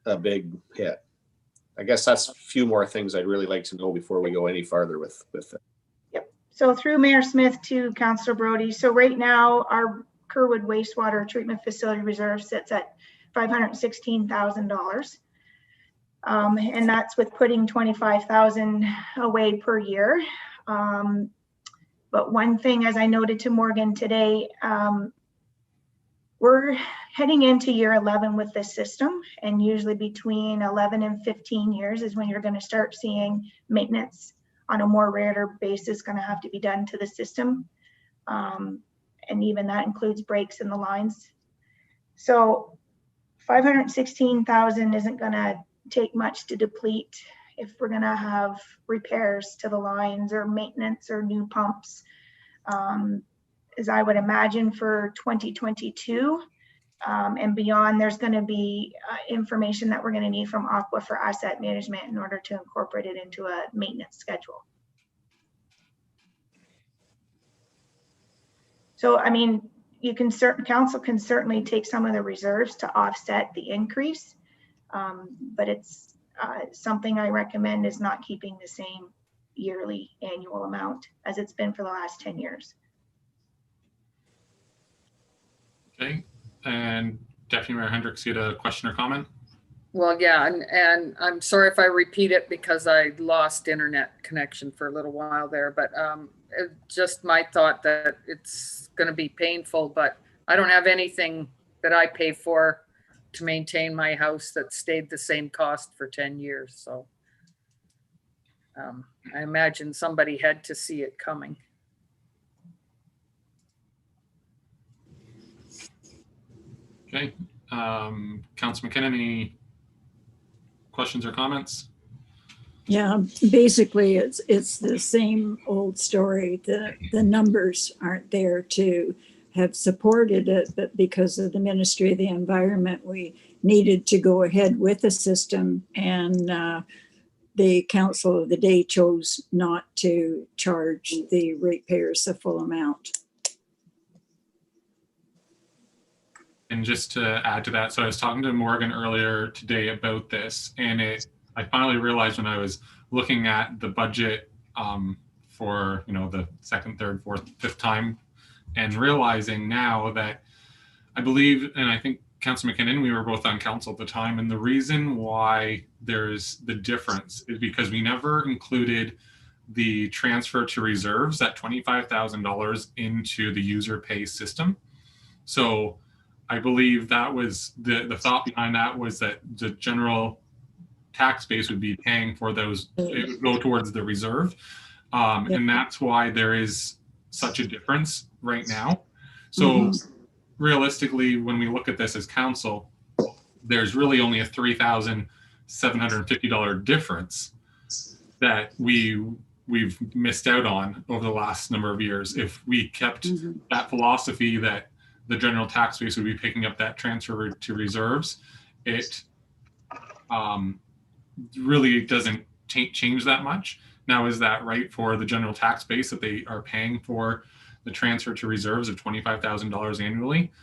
a big hit? I guess that's a few more things I'd really like to know before we go any farther with it. Yep. So through Mayor Smith to Councillor Brody. So right now our Kerwood wastewater treatment facility reserve sits at $516,000. And that's with putting 25,000 away per year. But one thing, as I noted to Morgan today, we're heading into year 11 with this system, and usually between 11 and 15 years is when you're going to start seeing maintenance on a more regular basis going to have to be done to the system. And even that includes breaks in the lines. So 516,000 isn't going to take much to deplete if we're going to have repairs to the lines or maintenance or new pumps. As I would imagine for 2022 and beyond, there's going to be information that we're going to need from Aqua for asset management in order to incorporate it into a maintenance schedule. So, I mean, council can certainly take some of the reserves to offset the increase, but it's something I recommend is not keeping the same yearly annual amount as it's been for the last 10 years. Okay, and Deputy Mayor Hendricks, you had a question or comment? Well, yeah, and I'm sorry if I repeat it because I lost internet connection for a little while there, but just my thought that it's going to be painful, but I don't have anything that I pay for to maintain my house that stayed the same cost for 10 years. So I imagine somebody had to see it coming. Okay, Councilor McKinnon, any questions or comments? Yeah, basically it's the same old story. The numbers aren't there to have supported it, but because of the Ministry of the Environment, we needed to go ahead with the system, and the council of the day chose not to charge the ratepayers the full amount. And just to add to that, so I was talking to Morgan earlier today about this, and I finally realized when I was looking at the budget for the second, third, fourth, fifth time, and realizing now that I believe, and I think Councilor McKinnon, we were both on council at the time, and the reason why there's the difference is because we never included the transfer to reserves, that $25,000 into the user pay system. So I believe that was the thought behind that, was that the general tax base would be paying for those, it would go towards the reserve. And that's why there is such a difference right now. So realistically, when we look at this as council, there's really only a $3,750 difference that we've missed out on over the last number of years. If we kept that philosophy that the general tax base would be picking up that transfer to reserves, it really doesn't change that much. Now, is that right for the general tax base that they are paying for the transfer to reserves of $25,000 annually?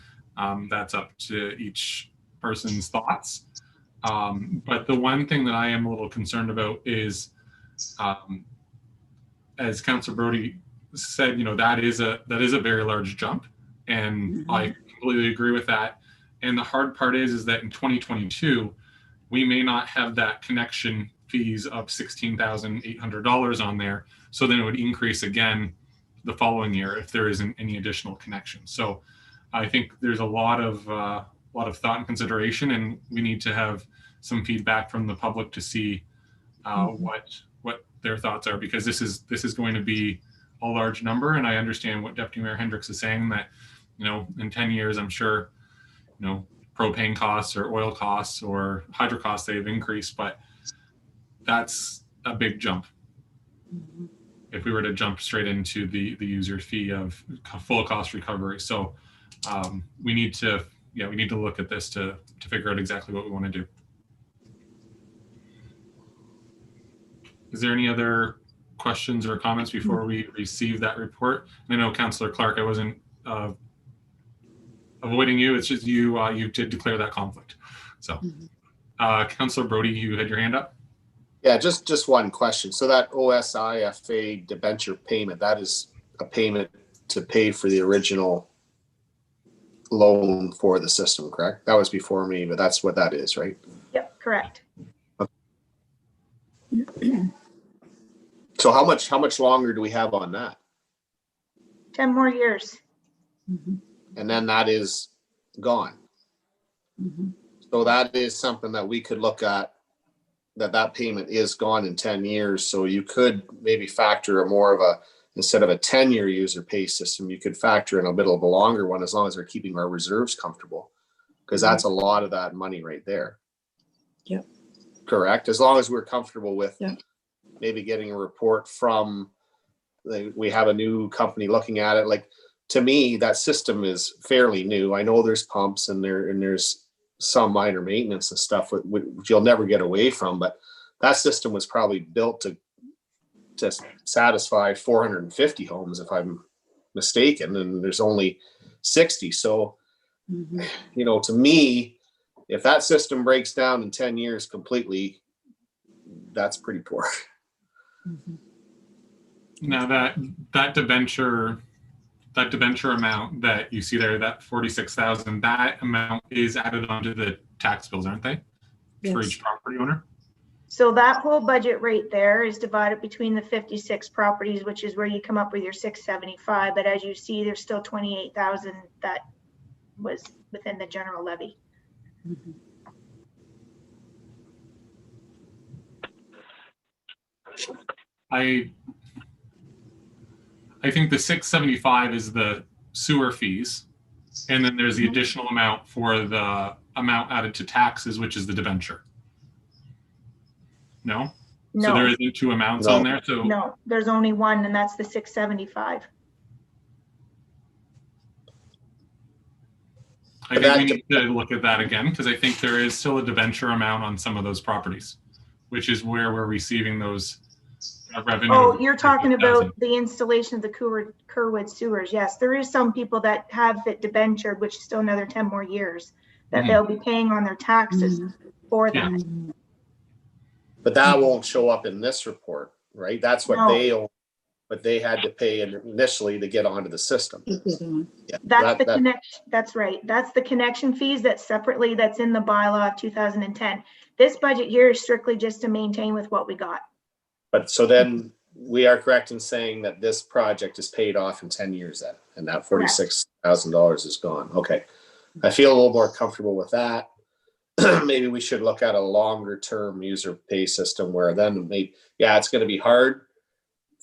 That's up to each person's thoughts. But the one thing that I am a little concerned about is, as Councillor Brody said, that is a very large jump, and I completely agree with that. And the hard part is that in 2022, we may not have that connection fees of $16,800 on there. So then it would increase again the following year if there isn't any additional connection. So I think there's a lot of thought and consideration, and we need to have some feedback from the public to see what their thoughts are, because this is going to be a large number. And I understand what Deputy Mayor Hendricks is saying, that in 10 years, I'm sure propane costs or oil costs or hydro costs, they've increased, but that's a big jump. If we were to jump straight into the user fee of full cost recovery. So we need to look at this to figure out exactly what we want to do. Is there any other questions or comments before we receive that report? And I know Councillor Clark, I wasn't avoiding you. It's just you did declare that conflict. So Councillor Brody, you had your hand up. Yeah, just one question. So that OSIFA debenture payment, that is a payment to pay for the original loan for the system, correct? That was before me, but that's what that is, right? Yep, correct. So how much longer do we have on that? 10 more years. And then that is gone. So that is something that we could look at, that payment is gone in 10 years. So you could maybe factor a more of a, instead of a 10-year user pay system, you could factor in a bit of a longer one, as long as we're keeping our reserves comfortable, because that's a lot of that money right there. Yep. Correct. As long as we're comfortable with Yep. maybe getting a report from, we have a new company looking at it. Like, to me, that system is fairly new. I know there's pumps and there's some minor maintenance and stuff which you'll never get away from, but that system was probably built to satisfy 450 homes, if I'm mistaken, and there's only 60. So, to me, if that system breaks down in 10 years completely, that's pretty poor. Now that debenture amount that you see there, that 46,000, that amount is added onto the tax bills, aren't they? For each property owner? So that whole budget rate there is divided between the 56 properties, which is where you come up with your 675. But as you see, there's still 28,000 that was within the general levy. I think the 675 is the sewer fees, and then there's the additional amount for the amount added to taxes, which is the debenture. No? No. So there isn't two amounts on there. So no, there's only one, and that's the 675. I think we need to look at that again, because I think there is still a debenture amount on some of those properties, which is where we're receiving those revenue. Oh, you're talking about the installation of the Kerwood sewers. Yes, there is some people that have it debentured, which is still another 10 more years that they'll be paying on their taxes for that. But that won't show up in this report, right? That's what they own, but they had to pay initially to get onto the system. Yeah, that's the connection. That's right. That's the connection fees that's separately, that's in the bylaw of 2010. This budget here is strictly just to maintain with what we got. But so then we are correct in saying that this project is paid off in 10 years then, and that $46,000 is gone. Okay. I feel a little more comfortable with that. Maybe we should look at a longer term user pay system where then it's going to be hard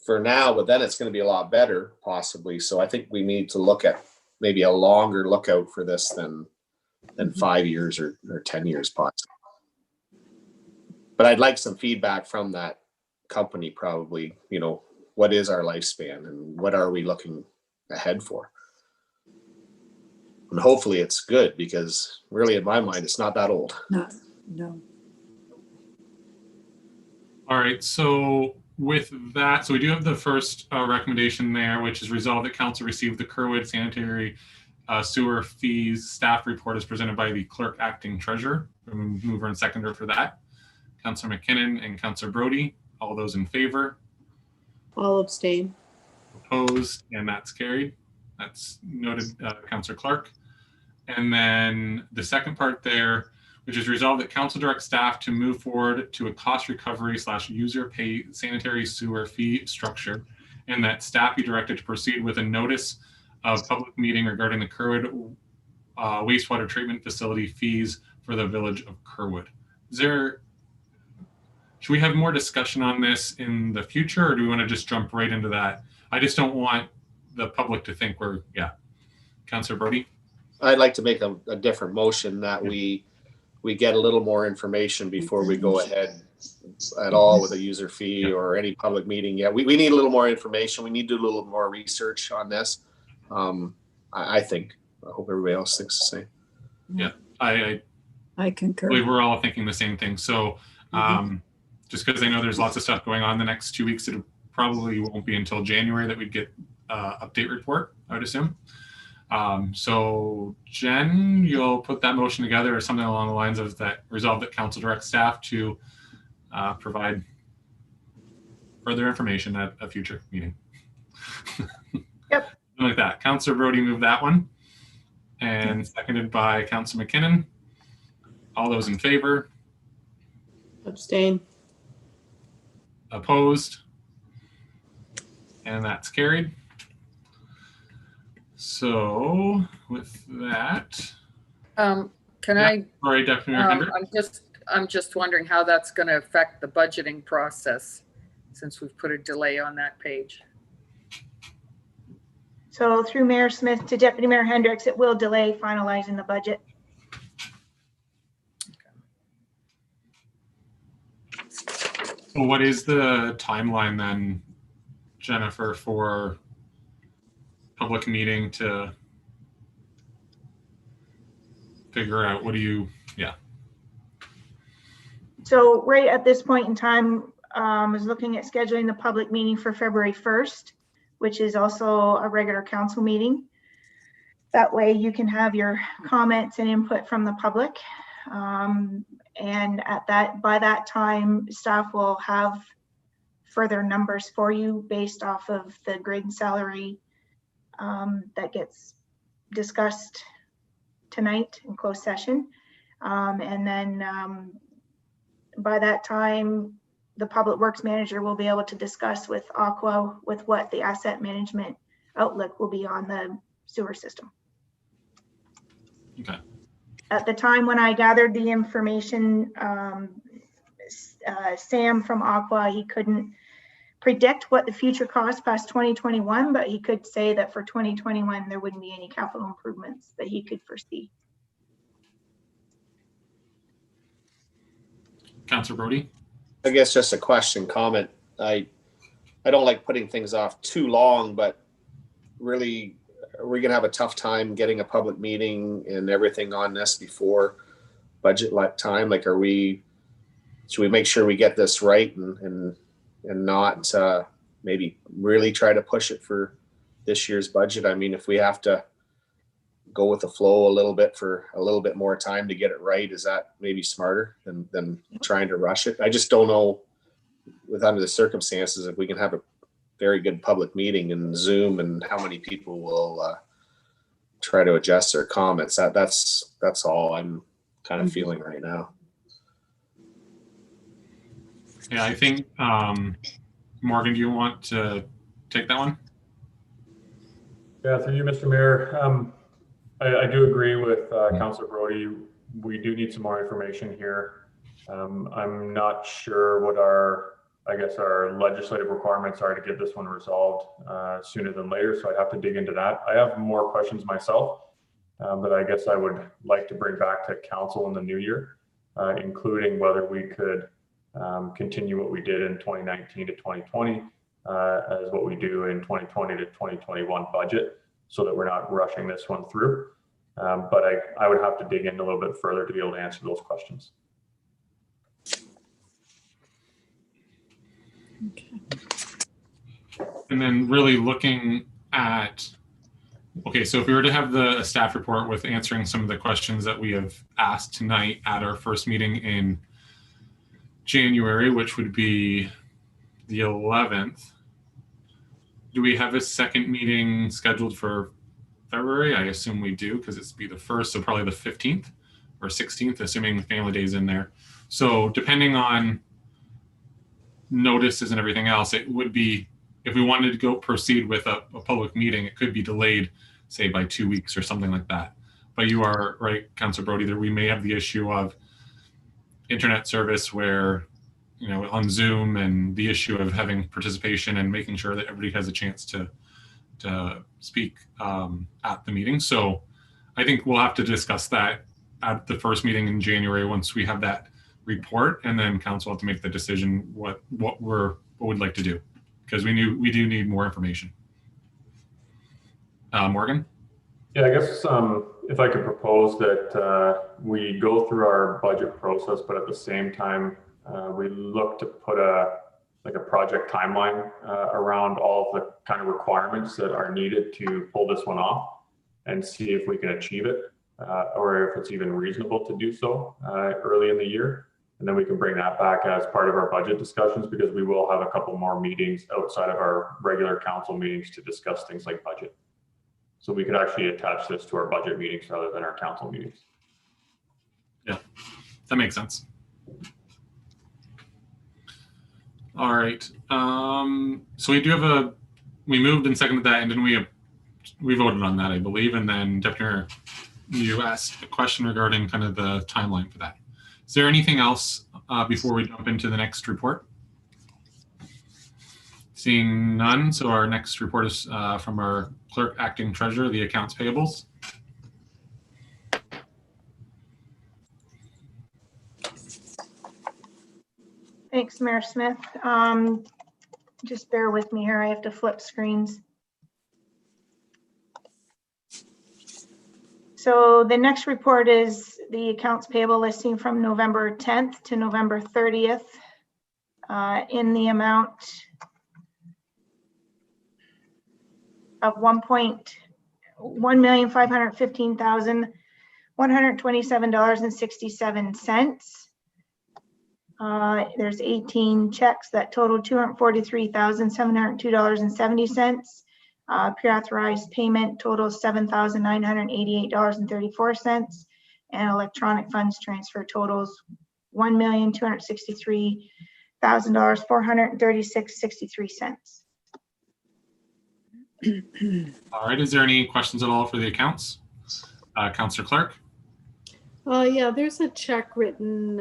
for now, but then it's going to be a lot better possibly. So I think we need to look at maybe a longer lookout for this than than 5 years or 10 years possibly. But I'd like some feedback from that company probably, what is our lifespan and what are we looking ahead for? And hopefully it's good, because really in my mind, it's not that old. No. All right, so with that, so we do have the first recommendation there, which is resolved that council received the Kerwood sanitary sewer fees staff report as presented by the clerk acting treasurer. Mover and seconder for that. Councillor McKinnon and Councillor Brody, all those in favor? I'll abstain. Opposed, and that's carried. That's noted, Councillor Clark. And then the second part there, which is resolved that council directs staff to move forward to a cost recovery / user pay sanitary sewer fee structure, and that staff be directed to proceed with a notice of public meeting regarding the Kerwood wastewater treatment facility fees for the village of Kerwood. Should we have more discussion on this in the future, or do we want to just jump right into that? I just don't want the public to think Councillor Brody? I'd like to make a different motion that we get a little more information before we go ahead at all with a user fee or any public meeting. Yeah, we need a little more information. We need to do a little more research on this. I think. I hope everybody else thinks the same. Yeah, I concur. I believe we're all thinking the same thing. So just because I know there's lots of stuff going on the next 2 weeks, it probably won't be until January that we'd get update report, I would assume. So Jen, you'll put that motion together or something along the lines of that, resolve that council directs staff to provide further information at a future meeting. Yep. Something like that. Councillor Brody moved that one and seconded by Councillor McKinnon. All those in favor? Abstain. Opposed? And that's carried. So with that, Sorry, Deputy Mayor Hendrick. I'm just wondering how that's going to affect the budgeting process, since we've put a delay on that page. So through Mayor Smith to Deputy Mayor Hendricks, it will delay finalizing the budget. So what is the timeline then, Jennifer, for public meeting to figure out So right at this point in time, I was looking at scheduling the public meeting for February 1st, which is also a regular council meeting. That way you can have your comments and input from the public. And by that time, staff will have further numbers for you based off of the grade and salary that gets discussed tonight in closed session. And then by that time, the public works manager will be able to discuss with Aqua with what the asset management outlook will be on the sewer system. Okay. At the time when I gathered the information, Sam from Aqua, he couldn't predict what the future cost past 2021, but he could say that for 2021, there wouldn't be any capital improvements that he could foresee. Councillor Brody? I guess just a question, comment. I don't like putting things off too long, but really, are we gonna have a tough time getting a public meeting and everything on this before budget time? Like, should we make sure we get this right and not maybe really try to push it for this year's budget? I mean, if we have to go with the flow a little bit for a little bit more time to get it right, is that maybe smarter than trying to rush it? I just don't know, under the circumstances, if we can have a very good public meeting and Zoom and how many people will try to adjust their comments. That's all I'm kind of feeling right now. Yeah, I think, Morgan, do you want to take that one? Yeah, through you, Mr. Mayor. I do agree with Councillor Brody. We do need some more information here. I'm not sure what our legislative requirements are to get this one resolved sooner than later, so I'd have to dig into that. I have more questions myself, that I guess I would like to bring back to council in the new year, including whether we could continue what we did in 2019 to 2020 as what we do in 2020 to 2021 budget, so that we're not rushing this one through. But I would have to dig in a little bit further to be able to answer those questions. Okay. And then really looking at, okay, so if we were to have the staff report with answering some of the questions that we have asked tonight at our first meeting in January, which would be the 11th, do we have a second meeting scheduled for February? I assume we do, because it's be the 1st, so probably the 15th or 16th, assuming the family day's in there. So depending on notices and everything else, it would be, if we wanted to go proceed with a public meeting, it could be delayed, say by 2 weeks or something like that. But you are right, Councilor Brody, that we may have the issue of internet service where, you know, on Zoom, and the issue of having participation and making sure that everybody has a chance to speak at the meeting. So I think we'll have to discuss that at the first meeting in January once we have that report, and then council will have to make the decision what we'd like to do, because we do need more information. Morgan? Yeah, I guess if I could propose that we go through our budget process, but at the same time, we look to put a project timeline around all of the kind of requirements that are needed to pull this one off, and see if we can achieve it, or if it's even reasonable to do so early in the year. And then we can bring that back as part of our budget discussions, because we will have a couple more meetings outside of our regular council meetings to discuss things like budget. So we could actually attach this to our budget meetings rather than our council meetings. Yeah, that makes sense. All right. So we do have we moved and seconded that, and then we voted on that, I believe. And then Deputy Mayor, you asked a question regarding kind of the timeline for that. Is there anything else before we jump into the next report? Seeing none, so our next report is from our clerk, acting treasurer, the accounts payables. Thanks, Mayor Smith. Just bear with me here. I have to flip screens. So the next report is the accounts payable listing from November 10th to November 30th in the amount of $1,515,127.67. There's 18 checks that total $243,702.70. Pre-authorized payment totals $7,988.34, and electronic funds transfer totals $1,263,436.63. All right, is there any questions at all for the accounts? Councillor Clark? Yeah, there's a check written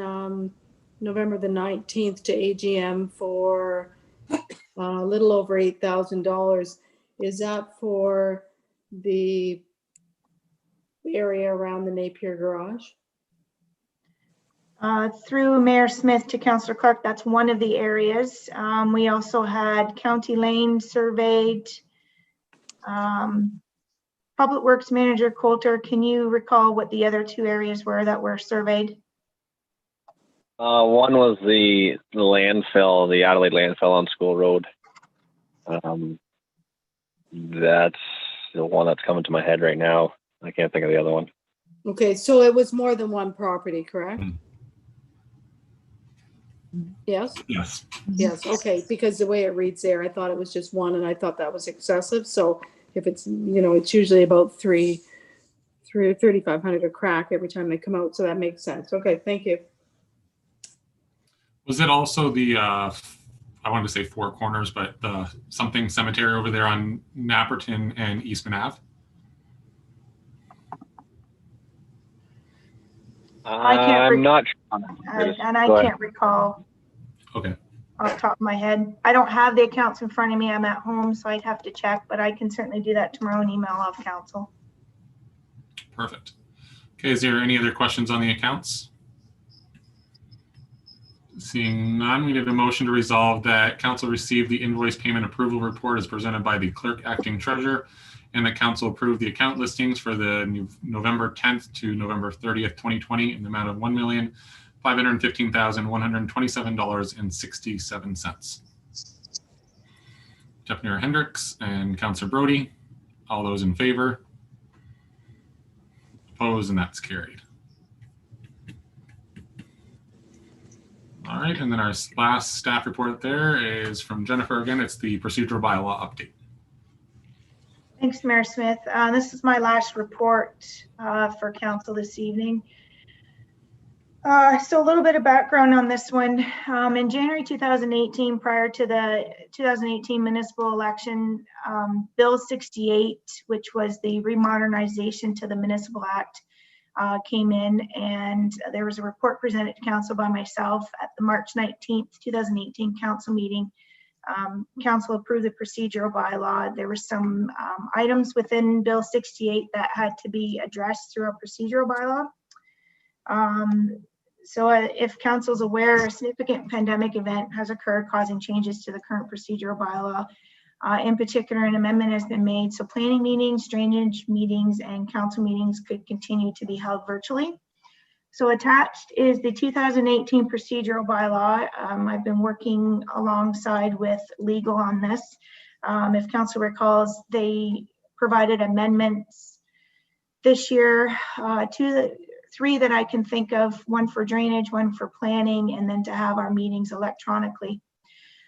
November the 19th to AGM for a little over $8,000. Is that for the area around the Napier Garage? Through Mayor Smith to Councillor Clark, that's one of the areas. We also had County Lane surveyed. Public Works Manager Coulter, can you recall what the other two areas were that were surveyed? One was the landfill, the Adelaide landfill on School Road. That's the one that's coming to my head right now. I can't think of the other one. Okay, so it was more than one property, correct? Yes? Yes. Yes, okay, because the way it reads there, I thought it was just one, and I thought that was excessive. So if it's, you know, it's usually about 3,500 a crack every time they come out, so that makes sense. Okay, thank you. Was it also the, I wanted to say Four Corners, but the something cemetery over there on Napperton and Eastman Ave? I'm not sure. And I can't recall. Okay. Off the top of my head. I don't have the accounts in front of me. I'm at home, so I'd have to check, but I can certainly do that tomorrow and email off council. Perfect. Okay, is there any other questions on the accounts? Seeing none, we need a motion to resolve that council receive the invoice payment approval report as presented by the clerk acting treasurer, and that council approve the account listings for the November 10th to November 30th, 2020 in the amount of $1,515,127.67. Deputy Mayor Hendricks and Councillor Brody, all those in favor? Opposed, and that's carried. All right, and then our last staff report there is from Jennifer again. It's the procedural bylaw update. Thanks, Mayor Smith. This is my last report for council this evening. So a little bit of background on this one. In January 2018, prior to the 2018 municipal election, Bill 68, which was the remodernization to the Municipal Act, came in, and there was a report presented to council by myself at the March 19th, 2018 council meeting. Council approved the procedural bylaw. There were some items within Bill 68 that had to be addressed through a procedural bylaw. So if council's aware, a significant pandemic event has occurred causing changes to the current procedural bylaw. In particular, an amendment has been made so planning meetings, drainage meetings, and council meetings could continue to be held virtually. So attached is the 2018 procedural bylaw. I've been working alongside with legal on this. If council recalls, they provided amendments this year to the 3 that I can think of, one for drainage, one for planning, and then to have our meetings electronically.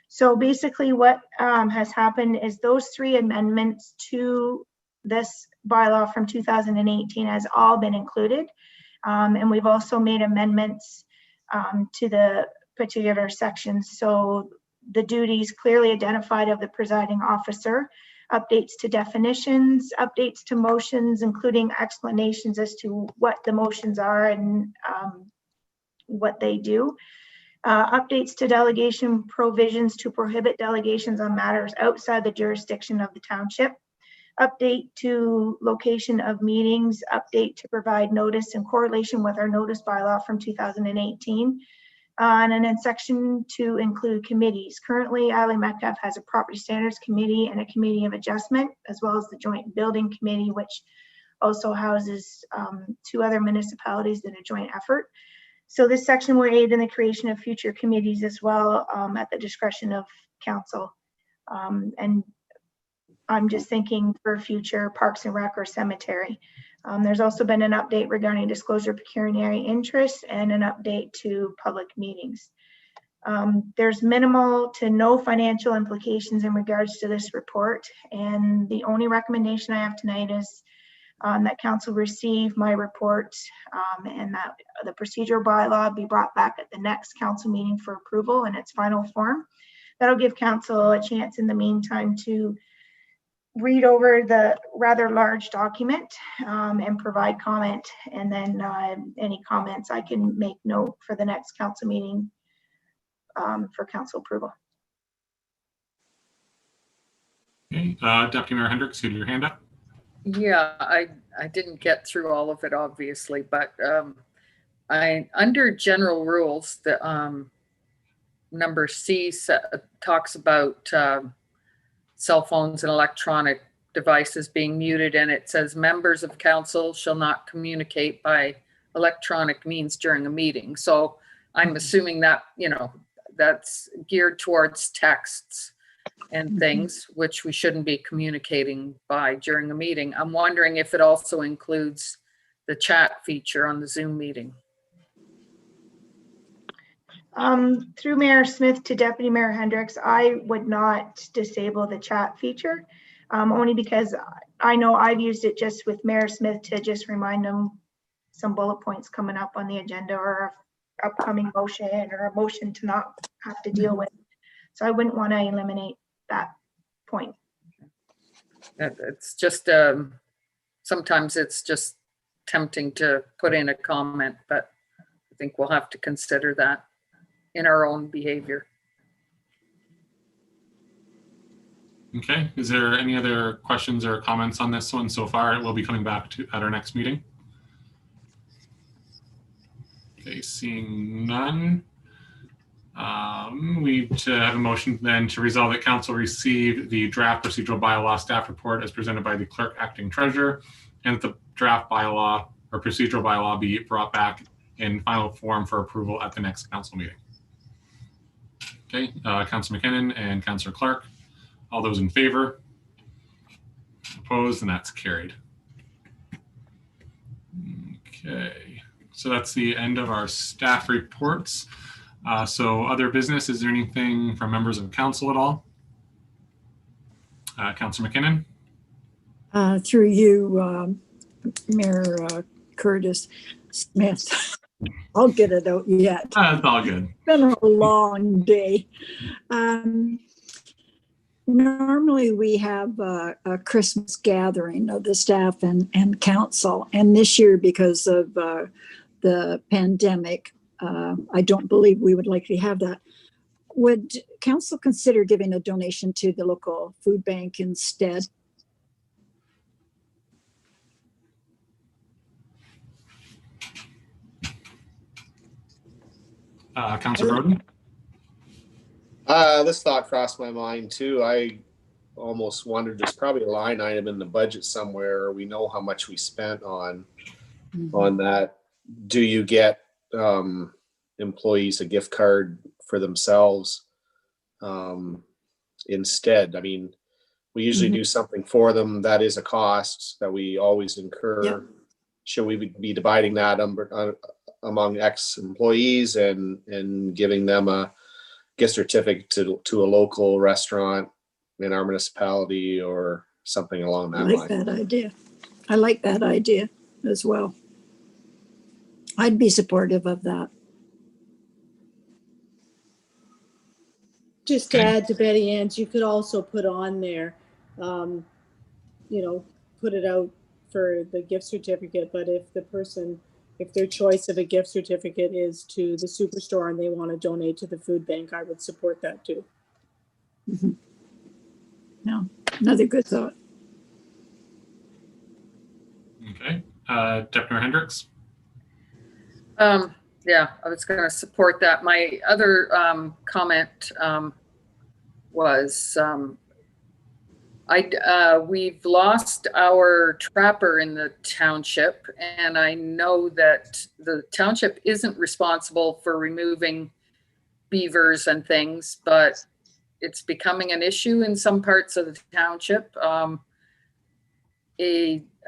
So basically what has happened is those 3 amendments to this bylaw from 2018 has all been included. And we've also made amendments to the particular sections. So the duties clearly identified of the presiding officer, updates to definitions, updates to motions, including explanations as to what the motions are and what they do. Updates to delegation provisions to prohibit delegations on matters outside the jurisdiction of the township. Update to location of meetings, update to provide notice in correlation with our notice bylaw from 2018. And then in section 2 include committees. Currently, Adelaide Metcalfe has a property standards committee and a committee of adjustment, as well as the joint building committee, which also houses 2 other municipalities in a joint effort. So this section will aid in the creation of future committees as well at the discretion of council. And I'm just thinking for future Parks and Rec or cemetery. There's also been an update regarding disclosure of pecuniary interest and an update to public meetings. There's minimal to no financial implications in regards to this report. And the only recommendation I have tonight is that council receive my report and that the procedural bylaw be brought back at the next council meeting for approval in its final form. That'll give council a chance in the meantime to read over the rather large document and provide comment, and then any comments I can make note for the next council meeting for council approval. Okay, Deputy Mayor Hendricks, you have your hand up. Yeah, I didn't get through all of it, obviously, but under general rules, the number C talks about cell phones and electronic devices being muted, and it says members of council shall not communicate by electronic means during a meeting. So I'm assuming that, you know, that's geared towards texts and things, which we shouldn't be communicating by during a meeting. I'm wondering if it also includes the chat feature on the Zoom meeting. Through Mayor Smith to Deputy Mayor Hendricks, I would not disable the chat feature, only because I know I've used it just with Mayor Smith to just remind them some bullet points coming up on the agenda or upcoming motion or a motion to not have to deal with. So I wouldn't want to eliminate that point. It's just, sometimes it's just tempting to put in a comment, but I think we'll have to consider that in our own behavior. Okay, is there any other questions or comments on this one so far? It will be coming back to at our next meeting. Okay, seeing none. We have a motion then to resolve that council receive the draft procedural bylaw staff report as presented by the clerk acting treasurer, and that the draft bylaw or procedural bylaw be brought back in final form for approval at the next council meeting. Okay, Councilor McKinnon and Councilor Clark, all those in favor? Opposed, and that's carried. Okay, so that's the end of our staff reports. So other business, is there anything from members of council at all? Councilor McKinnon? Through you, Mayor Curtis Smith. I'll get it out yet. It's all good. It's been a long day. Normally we have a Christmas gathering of the staff and council. And this year, because of the pandemic, I don't believe we would likely have that. Would council consider giving a donation to the local food bank instead? Councilor Broden? This thought crossed my mind too. I almost wondered there's probably a line item in the budget somewhere. We know how much we spent on that. Do you get employees a gift card for themselves instead? I mean, we usually do something for them. That is a cost that we always incur. Yep. Should we be dividing that among ex-employees and giving them a gift certificate to a local restaurant in our municipality or something along that line? I like that idea. I like that idea as well. I'd be supportive of that. Just to add to Betty Ann's, you could also put on there, put it out for the gift certificate, but if their choice of a gift certificate is to the Superstore and they want to donate to the food bank, I would support that too. No, another good thought. Okay, Deputy Mayor Hendricks? Yeah, I was going to support that. My other comment was we've lost our trapper in the township, and I know that the township isn't responsible for removing beavers and things, but it's becoming an issue in some parts of the township.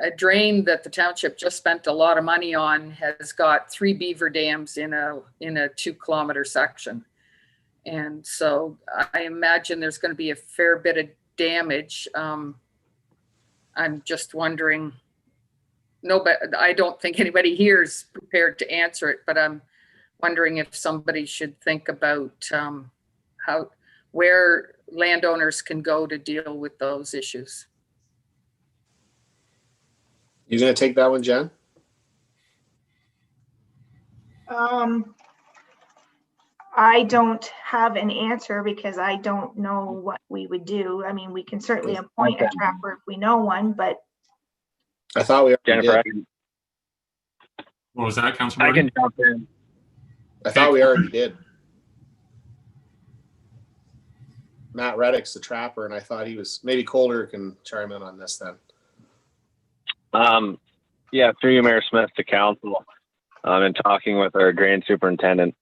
A drain that the township just spent a lot of money on has got 3 beaver dams in a 2-kilometer section. And so I imagine there's going to be a fair bit of damage. I'm just wondering, I don't think anybody here is prepared to answer it, but I'm wondering if somebody should think about where landowners can go to deal with those issues. You gonna take that one, Jen? I don't have an answer because I don't know what we would do. I mean, we can certainly appoint a trapper if we know one, but I thought we already Jennifer, did. What was that, Councilor I Broden? can jump in. I thought we already did. Matt Reddick's the trapper, and I thought he was. Maybe Colder can chime in on this then. Yeah, through you, Mayor Smith, to council, and talking with our drain superintendent,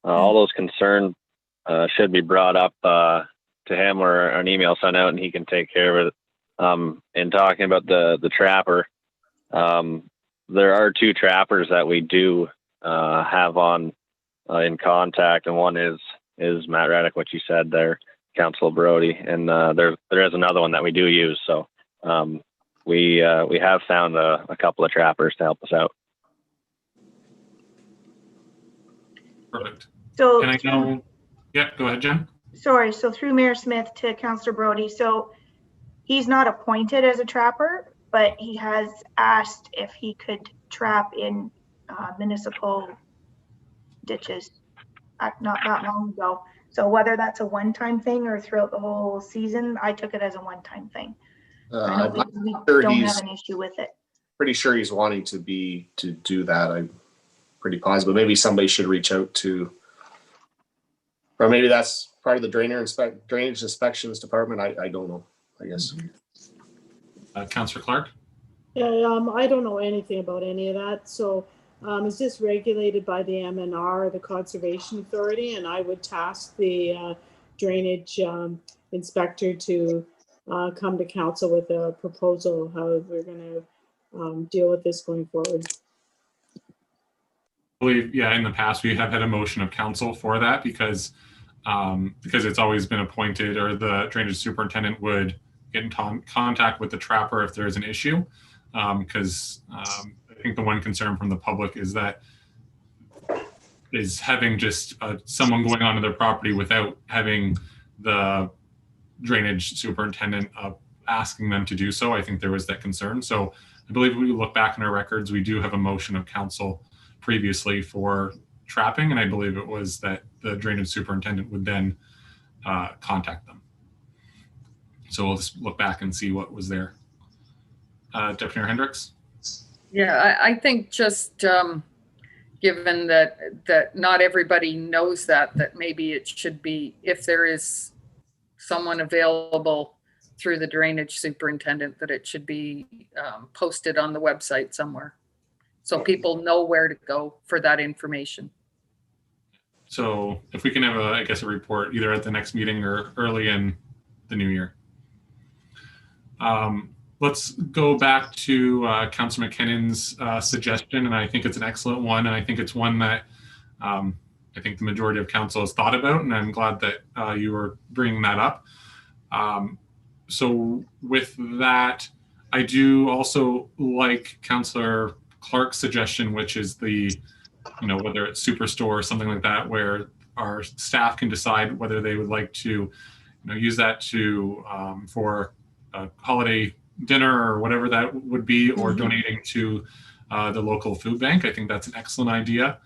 all those concerns should be brought up to him or an email sent out, and he can take care of it. In talking about the trapper, there are 2 trappers that we do have on in contact, and one is Matt Reddick, what you said there, Councilor Brody, and there is another one that we do use. So we have found a couple of trappers to help us out. Perfect. so. And I know, yeah, go ahead, Jen. Sorry, so through Mayor Smith to Councillor Brody. So he's not appointed as a trapper, but he has asked if he could trap in municipal ditches not that long ago. So whether that's a one-time thing or throughout the whole season, I took it as a one-time thing. I know we sure don't he's have an issue with it. pretty sure he's wanting to do that. pretty positive. Maybe somebody should reach out to, or maybe that's part of the drainage inspections department. I don't know, I guess. Councillor Clark? Yeah, I don't know anything about any of that. So is this regulated by the MNR, the Conservation Authority? And I would task the drainage inspector to come to council with a proposal how we're going to deal with this going forward. I believe, yeah, in the past we have had a motion of council for that because it's always been appointed, or the drainage superintendent would get in contact with the trapper if there is an issue. Because I think the one concern from the public is having just someone going onto their property without having the drainage superintendent asking them to do so. I think there was that concern. So I believe we look back in our records, we do have a motion of council previously for trapping, and I believe it was that the drainage superintendent would then contact them. So we'll just look back and see what was there. Deputy Mayor Hendricks? Yeah, I think just given that not everybody knows that maybe it should be, if there is someone available through the drainage superintendent, that it should be posted on the website somewhere, so people know where to go for that information. So if we can have I guess a report either at the next meeting or early in the new year. Let's go back to Councillor McKinnon's suggestion, and I think it's an excellent one, and I think it's one that I think the majority of council has thought about, and I'm glad that you were bringing that up. So with that, I do also like Councillor Clark's suggestion, which is whether it's Superstore or something like that, where our staff can decide whether they would like to use that for a holiday dinner or whatever that would be, or donating to the local food bank. I think that's an excellent idea.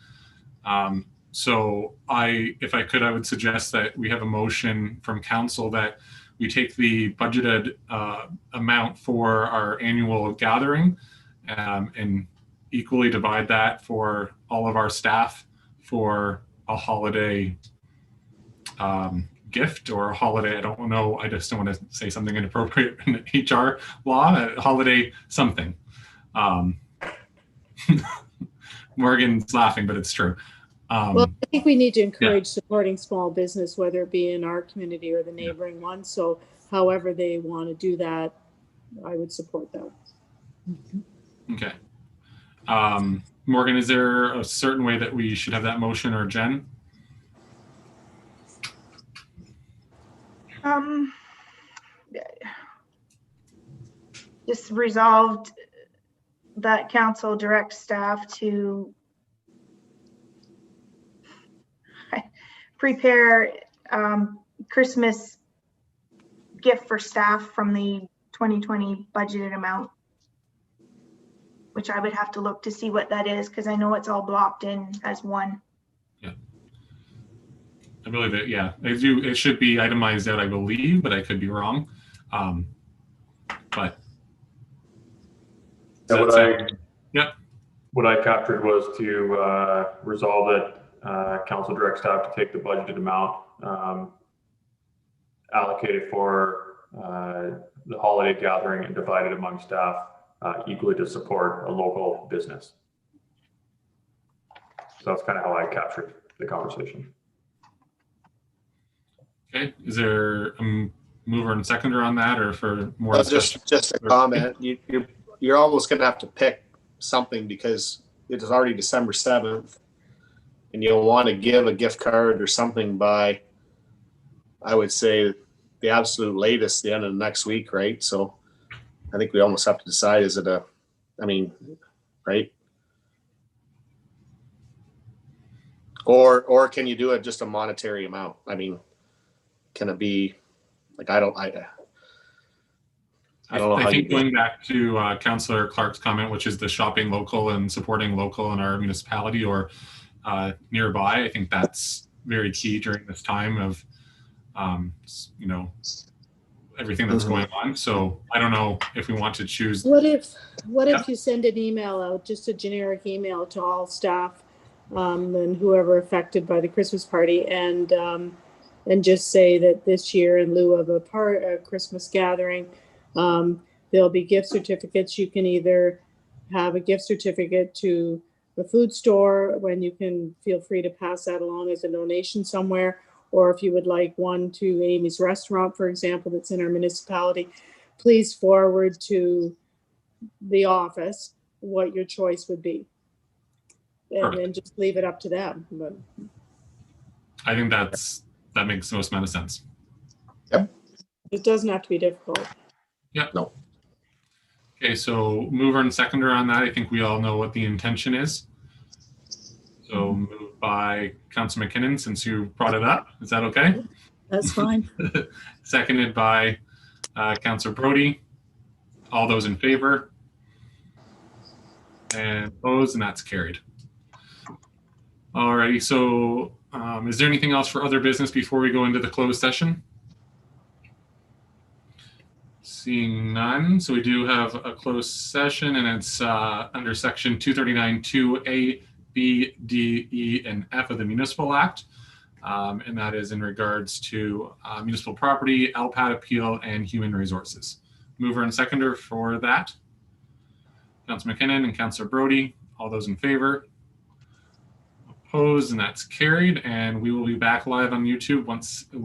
So if I could, I would suggest that we have a motion from council that we take the budgeted amount for our annual gathering and equally divide that for all of our staff for a holiday gift or a holiday. I don't know. I just don't want to say something inappropriate in the HR law. A holiday something. Morgan's laughing, but it's true. Well, I think we need to encourage supporting small business, whether it be in our community or the neighboring one. So however they want to do that, I would support that. Okay. Morgan, is there a certain way that we should have that motion, or Jen? Just resolved that council directs staff to prepare Christmas gift for staff from the 2020 budgeted amount, which I would have to look to see what that is, because I know it's all blocked in as one. Yeah, I believe it. Yeah, it should be itemized out, I believe, but I could be wrong. But what I captured was to resolve that council directs staff to take the budgeted amount allocated for the holiday gathering and divide it among staff equally to support a local business. So that's kind of how I captured the conversation. Okay, is there a mover and seconder on that, or for more discussion? Just a comment. You're almost going to have to pick something, because it is already December 7th, and you'll want to give a gift card or something by, I would say, the absolute latest, the end of next week, right? So I think we almost have to decide, is it right? Or can you do it just a monetary amount? I mean, can it be like, I don't know. I think going back to Councillor Clark's comment, which is the shopping local and supporting local in our municipality or nearby, I think that's very key during this time of, everything that's going on. So I don't know if we want to choose. What if you send an email out, just a generic email to all staff and whoever affected by the Christmas party, and just say that this year, in lieu of a Christmas gathering, there'll be gift certificates. You can either have a gift certificate to the food store, when you can feel free to pass that along as a donation somewhere, or if you would like one to Amy's Restaurant, for example, that's in our municipality, please forward to the office what your choice would be. And Perfect. then just leave it up to them. But I think that makes the most amount of sense. it doesn't have to be difficult. Yeah. No. Okay, so mover and seconder on that. I think we all know what the intention is. So moved by Councilor McKinnon, since you brought it up. Is that okay? That's fine. Seconded by Councilor Brody. All those in favor? And opposed, and that's carried. Alrighty, so is there anything else for other business before we go into the closed session? Seeing none, so we do have a closed session, and it's under section 239(2)(a), B, D, E, and F of the Municipal Act. And that is in regards to municipal property, LPAT appeal, and human resources. Mover and seconder for that. Councilor McKinnon and Councilor Brody. All those in favor? Opposed, and that's carried. And we will be back live on YouTube once